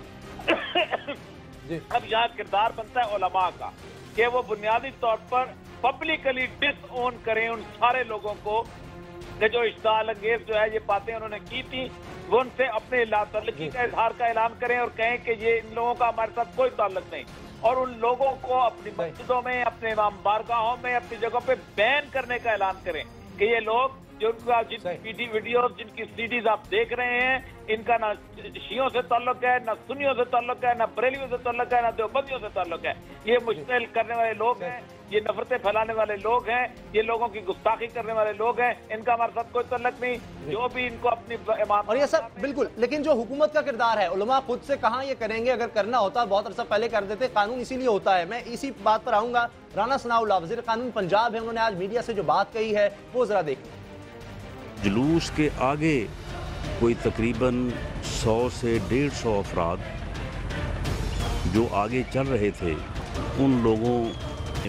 अब यहाँ किरदार बनता है उलमा का कि वो बुनियादी तौर पर पब्लिकली डिसओन करें उन सारे लोगों को कि जो इश्तियाल अंगेज जो है ये बातें उन्होंने की थी, वो उनसे अपने लातल्लुकी का इजहार का ऐलान करें और कहें कि ये इन लोगों का हमारे साथ कोई ताल्लुक नहीं, और उन लोगों को अपनी मस्जिदों में, अपने इमाम बारगाहों में, अपनी जगहों पे बैन करने का ऐलान करें कि ये लोग जो जिनकी वीडियोस, जिनकी सीडीज आप देख रहे हैं, इनका ना शियों से ताल्लुक है, ना सुन्नियों से ताल्लुक है, ना बरेलियों से ताल्लुक है, ना देवबंदियों से ताल्लुक है। ये मुश्तिल करने वाले लोग हैं, ये नफरतें फैलाने वाले लोग हैं, ये लोगों की गुस्ताखी करने वाले लोग हैं, इनका हमारे साथ कोई ताल्लुक नहीं। जो भी इनको अपनी इमाम, और ये सब बिल्कुल, लेकिन जो हुकूमत का किरदार है, उलमा खुद से कहाँ ये करेंगे? अगर करना होता बहुत अरसा पहले कर देते, कानून इसीलिए होता है। मैं इसी बात पर आऊंगा। राना सनाउल्लाह वज़ीर कानून पंजाब है, उन्होंने आज मीडिया से जो बात कही है वो जरा देखें। जुलूस के आगे कोई तकरीबन 100 से 150 अफराद जो आगे चल रहे थे, उन लोगों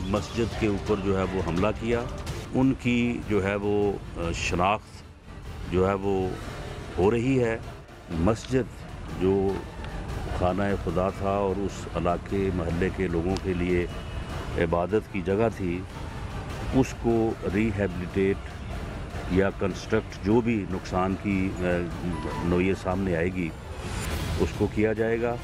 मस्जिद के ऊपर जो है वो हमला किया। उनकी जो है वो शनाख्त जो है वो हो रही है। मस्जिद जो खाना खुदा था और उस इलाके महल्ले के लोगों के लिए इबादत की जगह थी, उसको रिहेबिलिटेट या कंस्ट्रक्ट, जो भी नुकसान की नोयत सामने आएगी उसको किया जाएगा।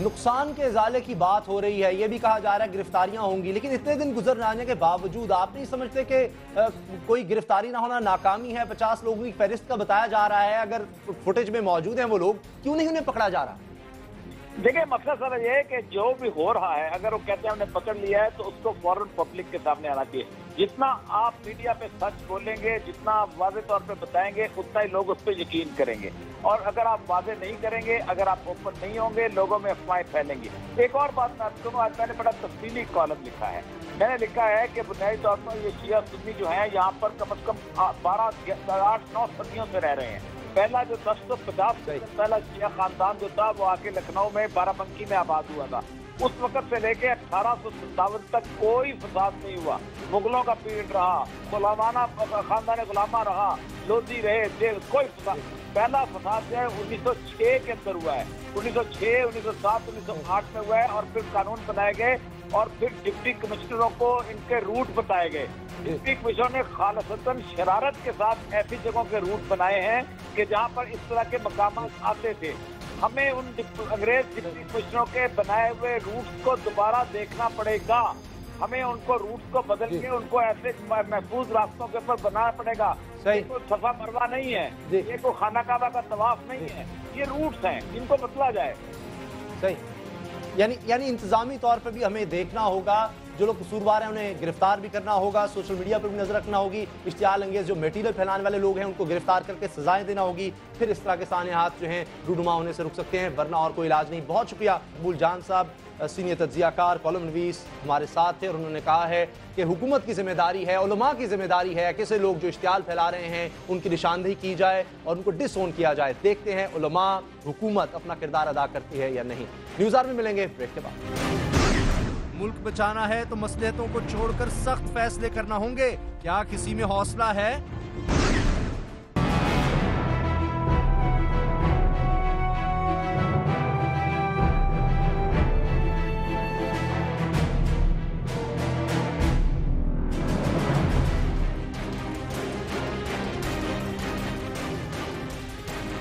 नुकसान के इजाले की बात हो रही है, ये भी कहा जा रहा है गिरफ्तारियां होंगी, लेकिन इतने दिन गुजर जाने के बावजूद आप नहीं समझते कि कोई गिरफ्तारी ना होना नाकामी है? 50 लोगों की फहरिस्त का बताया जा रहा है, अगर फुटेज में मौजूद हैं वो लोग, क्यों नहीं उन्हें पकड़ा जा रहा? देखिए, मसला सर ये है कि जो भी हो रहा है, अगर वो कहते हैं हमने पकड़ लिया है तो उसको फौरन पब्लिक के सामने आना चाहिए। जितना आप मीडिया पे सच बोलेंगे, जितना आप वाज़े तौर पे बताएंगे, उतना ही लोग उस पर यकीन करेंगे। और अगर आप वाज़े नहीं करेंगे, अगर आप ओपन नहीं होंगे, लोगों में अफवाहें फैलेंगी। एक और बात मैं आपको कहूँ, आज मैंने बड़ा तफसीली कॉलम लिखा है। मैंने लिखा है कि बुनियादी तौर पर ये शिया सुन्नी जो है यहाँ पर कम से कम 8-9 सदियों से रह रहे हैं। पहला जो 1050 पहला शिया खानदान जो था वो आके लखनऊ में बाराबंकी में आबाद हुआ था। उस वक्त से लेके 1857 तक कोई फसाद नहीं हुआ। मुगलों का पीरियड रहा, गुलामाना खानदान गुलामा रहा, लोधी रहे, कोई फसाद। पहला फसाद जो है 1906 के अंदर हुआ है। 1906, 1907, 1908 में हुआ है और फिर कानून बनाए गए और फिर डिप्टी कमिश्नरों को इनके रूट बताए गए। डिप्टी कमिश्नरों ने खालसतन शरारत के साथ ऐसी जगहों के रूट बनाए हैं कि जहाँ पर इस तरह के मकाम आते थे। हमें उन अंग्रेज डिप्टी कमिश्नरों के बनाए हुए रूट्स को दोबारा देखना पड़ेगा। हमें उनको रूट्स को बदल के उनको ऐसे महफूज रास्तों के ऊपर बनाना पड़ेगा। ये कोई सफा मरवा नहीं है, ये कोई खाना काबा का तवाफ नहीं है, ये रूट्स हैं, इनको बदला जाए। सही, यानी इंतजामी तौर पर भी हमें देखना होगा, जो लोग कसूरवार हैं उन्हें गिरफ्तार भी करना होगा, सोशल मीडिया पर भी नजर रखना होगी, इश्तियाल अंगेज जो मटेरियल फैलाने वाले लोग हैं उनको गिरफ्तार करके सजाएं देना होगी, फिर इस तरह के साने हाथ जो हैं रूनुमा होने से रुक सकते हैं, वरना और कोई इलाज नहीं। बहुत शुक्रिया मकबूल जान साहब, सीनियर तज्जियाकार, कॉलम नवीस हमारे साथ थे और उन्होंने कहा है कि हुकूमत की जिम्मेदारी है, उलमा की जिम्मेदारी है कि ऐसे लोग जो इश्तियाल फैला रहे हैं उनकी निशानदेही की जाए और उनको डिसओन किया जाए। देखते हैं उलमा, हुकूमत अपना किरदार अदा करती है या नहीं। न्यूज़ आवर में मिलेंगे ब्रेक के बाद। मुल्क बचाना है तो मसलहतों को छोड़कर सख्त फैसले करना होंगे। क्या किसी में हौसला है?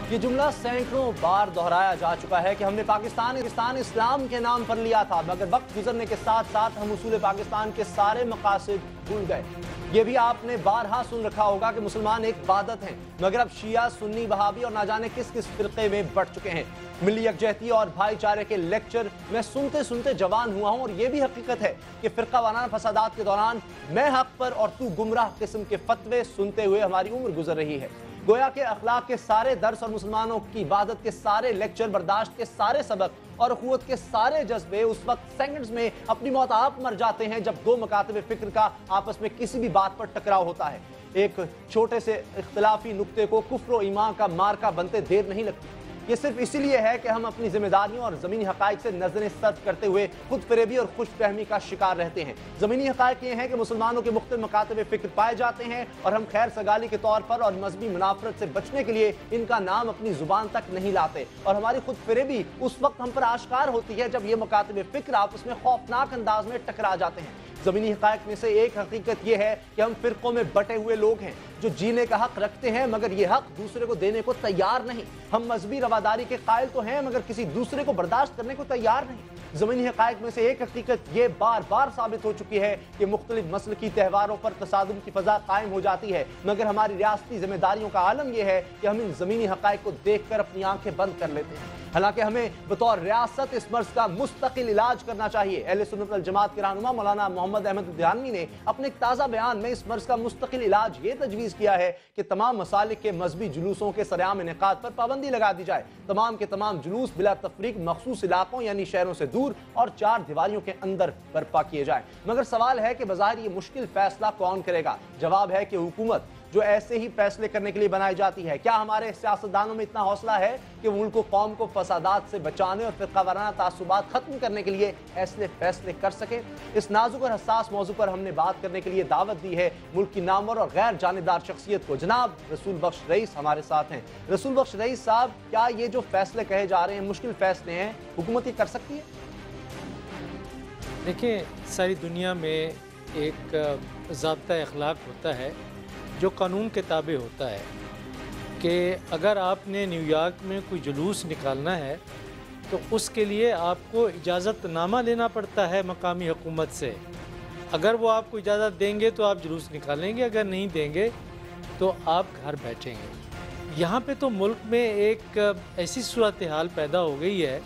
ये जुमला सैकड़ों बार दोहराया जा चुका है कि हमने पाकिस्तान इस्लाम के नाम पर लिया था, मगर वक्त गुजरने के साथ साथ हम उसूल पाकिस्तान के सारे मकासद भूल गए। ये भी आपने बारहा सुन रखा होगा कि मुसलमान एक इबादत हैं, मगर अब शिया, सुन्नी, वहाबी और ना जाने किस किस फिरके में बढ़ चुके हैं। मिली यकजहती और भाईचारे के लेक्चर मैं सुनते सुनते जवान हुआ हूं और ये भी हकीकत है कि फिरका वाराना फसादात के दौरान मैं हक पर और तू गुमराह किस्म के फतवे सुनते हुए हमारी उम्र गुजर रही है। गोया के अखलाक के सारे दर्स और मुसलमानों की इबादत के सारे लेक्चर, बर्दाश्त के सारे सबक और अखुवत के सारे जज्बे उस वक्त सेकंड्स में अपनी मौत आप मर जाते हैं जब दो मकातबे फिक्र का आपस में किसी भी बात पर टकराव होता है। एक छोटे से इख्तिलाफी नुक्ते को कुफ्र और ईमान का मार्का बनते देर नहीं लगती। ये सिर्फ इसीलिए है कि हम अपनी जिम्मेदारियों और ज़मीनी हक़ाइक़ से नज़रें सर्फ करते हुए खुद फरेबी और खुशफहमी का शिकार रहते हैं। ज़मीनी हक़ाइक़ ये हैं कि मुसलमानों के मुख्तलिफ मकातबे फ़िक्र पाए जाते हैं और हम खैर सगाली के तौर पर और मजहबी मुनाफरत से बचने के लिए इनका नाम अपनी ज़ुबान तक नहीं लाते, और हमारी खुद फरेबी उस वक्त हम पर आश्कार होती है जब ये मकातबे फ़िक्र आपस में खौफनाक अंदाज में टकरा जाते हैं। ज़मीनी हक़ाइक़ में से एक हकीकत यह है कि हम फ़िरक़ों में बटे हुए लोग हैं जो जीने का हक़ रखते हैं मगर ये हक़ दूसरे को देने को तैयार नहीं। हम मजहबी रवादारी के कायल तो हैं मगर किसी दूसरे को बर्दाश्त करने को तैयार नहीं। ज़मीनी हक़ाइक़ में से एक हकीकत ये बार बार साबित हो चुकी है कि मुख्तलिफ मसलकी त्यौहारों पर तसादुम की फ़ज़ा कायम हो जाती है, मगर हमारी रियासती ज़िम्मेदारियों का आलम यह है कि हम इन ज़मीनी हक़ाइक़ को देख कर अपनी आंखें बंद कर लेते हैं। हालांकि हमें बतौर रियासत इस मर्ज का मुस्तकिल इलाज करना चाहिए। अहले सुन्नत वल जमात के रहनुमा मौलाना मोहम्मद अहमद दिहानवी ने अपने एक ताज़ा बयान में इस मर्ज का मुस्तकिल इलाज ये तजवीज़ किया है कि तमाम मसालिक के मजहबी जुलूसों के सरेआम इनेकाद पर पाबंदी लगा दी जाए। तमाम के तमाम जुलूस बिला तफरीक मखसूस इलाकों यानी शहरों से दूर और चार दीवारियों के अंदर बर्पा किए जाए। मगर सवाल है कि बज़ाहिर ये मुश्किल फैसला कौन करेगा? जवाब है कि हुकूमत, जो ऐसे ही फैसले करने के लिए बनाई जाती है। क्या हमारे सियासतदानों में इतना हौसला है कि वो मुल्क को, कौम को फसादात से बचाने और फिरका वाराना तासुबात खत्म करने के लिए ऐसे फैसले कर सके? इस नाजुक और हसास मौजू पर हमने बात करने के लिए दावत दी है मुल्क की नामवर और गैर जानिबदार शख्सियत को। जनाब रसूल बख्श रईस हमारे साथ हैं। रसूल बख्श रईस साहब, क्या ये जो फैसले कहे जा रहे हैं मुश्किल फैसले हैं, हुकूमत ये कर सकती है? देखिए, सारी दुनिया में एक ज़ाब्ता अखलाक होता है जो कानून के ताबे होता है कि अगर आपने न्यूयॉर्क में कोई जुलूस निकालना है तो उसके लिए आपको इजाज़तनामा लेना पड़ता है मकामी हुकूमत से। अगर वो आपको इजाज़त देंगे तो आप जुलूस निकालेंगे, अगर नहीं देंगे तो आप घर बैठेंगे। यहाँ पे तो मुल्क में एक ऐसी सूरत हाल पैदा हो गई है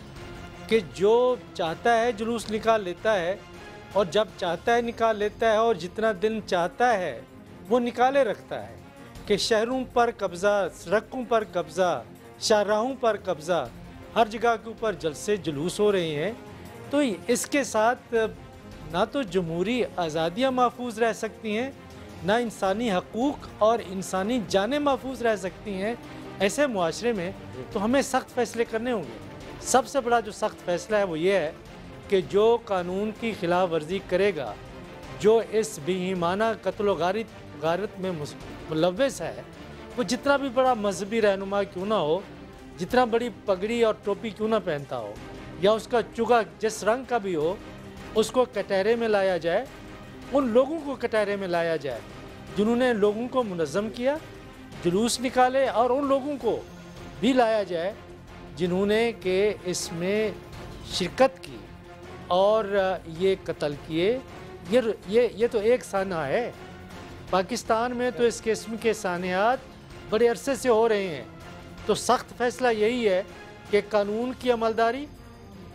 कि जो चाहता है जुलूस निकाल लेता है, और जब चाहता है निकाल लेता है, और जितना दिन चाहता है वो निकाले रखता है कि शहरों पर कब्ज़ा, सड़कों पर कब्ज़ा, शाहराहों पर कब्ज़ा, हर जगह के ऊपर जलसे जुलूस हो रहे हैं। तो इसके साथ ना तो जमहूरी आज़ादियाँ महफूज रह सकती हैं, ना इंसानी हकूक़ और इंसानी जानें महफूज रह सकती हैं। ऐसे मुआशरे में तो हमें सख्त फ़ैसले करने होंगे। सबसे बड़ा जो सख्त फ़ैसला है वो ये है कि जो कानून की खिलाफ वर्जी करेगा, जो इस बेईमाना कत्ल गारत में मुलव्वस है, वो जितना भी बड़ा मजहबी रहनुमा क्यों ना हो, जितना बड़ी पगड़ी और टोपी क्यों ना पहनता हो, या उसका चुगा जिस रंग का भी हो, उसको कटहरे में लाया जाए। उन लोगों को कटहरे में लाया जाए जिन्होंने लोगों को मुनज़्ज़म किया, जुलूस निकाले, और उन लोगों को भी लाया जाए जिन्होंने कि इसमें शिरकत की और ये कत्ल किए। ये तो एक साना है। पाकिस्तान में तो इस किस्म के सानियात बड़े अरसे से हो रहे हैं। तो सख्त फ़ैसला यही है कि कानून की अमलदारी,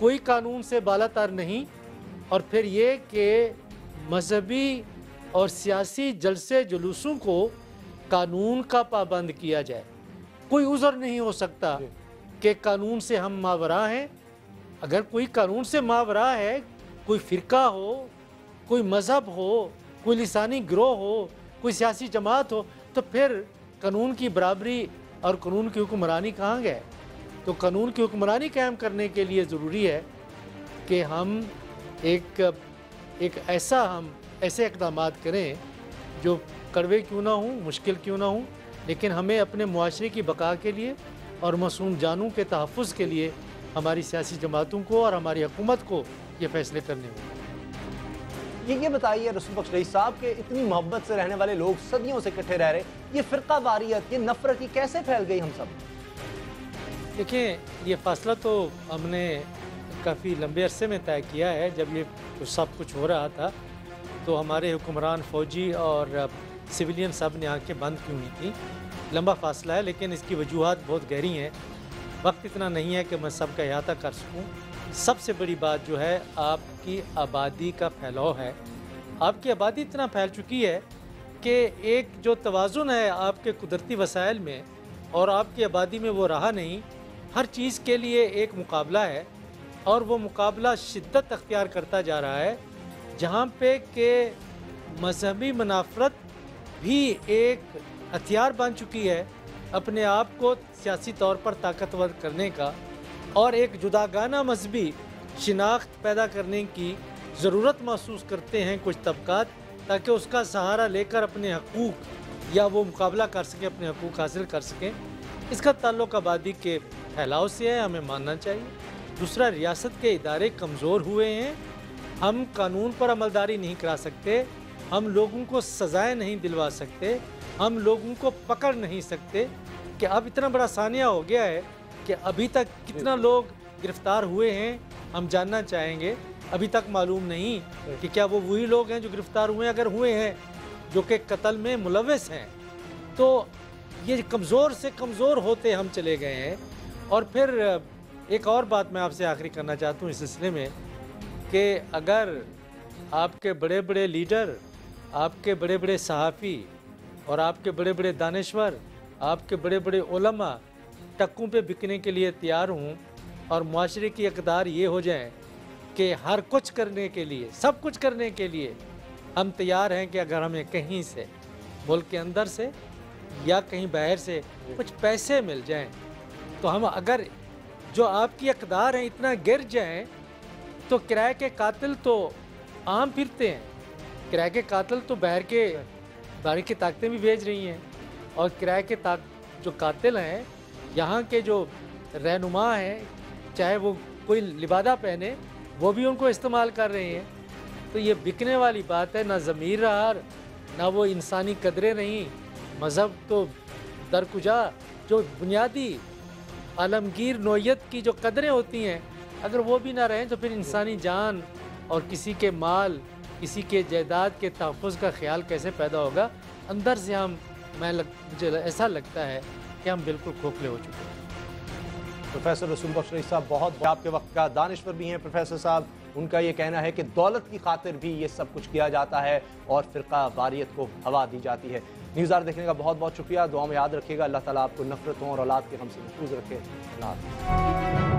कोई कानून से बालातर नहीं, और फिर ये कि मजहबी और सियासी जलसे जुलूसों को कानून का पाबंद किया जाए। कोई उज़र नहीं हो सकता कि कानून से हम मावरा हैं। अगर कोई कानून से मावरा है, कोई फ़िरका हो, कोई मज़हब हो, कोई लिसानी गिरोह हो, कोई सियासी जमात हो, तो फिर कानून की बराबरी और कानून की हुक्मरानी कहाँ गए? तो कानून की हुक्मरानी कायम करने के लिए ज़रूरी है कि हम ऐसे इक़दामात करें जो कड़वे क्यों ना हों, मुश्किल क्यों ना हों, लेकिन हमें अपने मुआशरे की बका के लिए और मासूम जानों के तहफ़्फ़ुज़ के लिए हमारी सियासी जमातों को और हमारी हुकूमत को ये फ़ैसले करने होंगे। ये बताइए रसूल बख्श रईस साहब के इतनी मोहब्बत से रहने वाले लोग सदियों से इकट्ठे रह रहे, ये फ़िरका वारियत, ये नफ़रत, ये कैसे फैल गई हम सब? देखिए, ये फ़ासला तो हमने काफ़ी लंबे अरसे में तय किया है। जब ये सब कुछ हो रहा था तो हमारे हुक्मरान फ़ौजी और सिविलियन सब ने आंखें बंद की हुई थी। लंबा फ़ासला है, लेकिन इसकी वजूहात बहुत गहरी हैं। वक्त इतना नहीं है कि मैं सबका अहाता कर सकूं। सबसे बड़ी बात जो है आपकी आबादी का फैलाव है। आपकी आबादी इतना फैल चुकी है कि एक जो तवाज़ुन है आपके कुदरती वसाइल में और आपकी आबादी में, वो रहा नहीं। हर चीज़ के लिए एक मुकाबला है, और वो मुकाबला शिद्दत अख्तियार करता जा रहा है, जहाँ पे कि मजहबी मुनाफरत भी एक हथियार बन चुकी है अपने आप को सियासी तौर पर ताकतवर करने का, और एक जुदागाना मजहबी शिनाख्त पैदा करने की ज़रूरत महसूस करते हैं कुछ तबकात, ताकि उसका सहारा लेकर अपने हकूक़ या वो मुकाबला कर सकें, अपने हकूक़ हासिल कर सकें। इसका ताल्लुक़ आबादी के फैलाव से है, हमें मानना चाहिए। दूसरा, रियासत के इदारे कमज़ोर हुए हैं। हम कानून पर अमलदारी नहीं करा सकते, हम लोगों को सज़ाएँ नहीं दिलवा सकते, हम लोगों को पकड़ नहीं सकते। कि अब इतना बड़ा सानिया हो गया है कि अभी तक कितना लोग गिरफ़्तार हुए हैं हम जानना चाहेंगे। अभी तक मालूम नहीं कि क्या वो वही लोग हैं जो गिरफ़्तार हुए हैं। अगर हुए हैं जो कि कत्ल में मुलव्वस हैं, तो ये कमज़ोर से कमज़ोर होते हम चले गए हैं। और फिर एक और बात मैं आपसे आखिरी करना चाहता हूँ इस सिलसिले में, कि अगर आपके बड़े बड़े लीडर, आपके बड़े बड़े सहाफ़ी और आपके बड़े बड़े दानिश्वर, आपके बड़े बड़े उलमा टक्कों पे बिकने के लिए तैयार हूँ, और मुआशरे की इक़दार ये हो जाए कि हर कुछ करने के लिए, सब कुछ करने के लिए हम तैयार हैं कि अगर हमें कहीं से, मुल्क के अंदर से या कहीं बाहर से कुछ पैसे मिल जाएं, तो हम, अगर जो आपकी इक़दार हैं इतना गिर जाएं, तो किराए के कातिल तो आम फिरते हैं। किराए के कातिल तो बाहर की ताकतें भी भेज रही हैं, और किराए के जो कातिल हैं, यहाँ के जो रहनुमा हैं, चाहे वो कोई लिबादा पहने, वो भी उनको इस्तेमाल कर रहे हैं। तो ये बिकने वाली बात है। ना ज़मीर रहा, ना वो इंसानी कदरें रहीं। मज़हब तो दरकुजा, जो बुनियादी आलमगीर नौयत की जो कदरें होती हैं, अगर वो भी ना रहें, तो फिर इंसानी जान और किसी के माल, किसी के जायदाद के तहफ़्फ़ुज़ का ख्याल कैसे पैदा होगा। अंदर से मुझे ऐसा लगता है कि हम बिल्कुल खोखले हो चुके हैं। प्रोफेसर रसूल बख्श रईस साहब बहुत आपके वक्त का दानिश्वर भी हैं प्रोफेसर साहब। उनका ये कहना है कि दौलत की खातिर भी ये सब कुछ किया जाता है और फिरका वारियत को हवा दी जाती है। न्यूज़ आवर देखने का बहुत बहुत शुक्रिया। दुआ में याद रखिएगा। अल्लाह ताला आपको नफरतों और औलाद के गम से महफूज रखे। अल्लाह हाफ़िज़।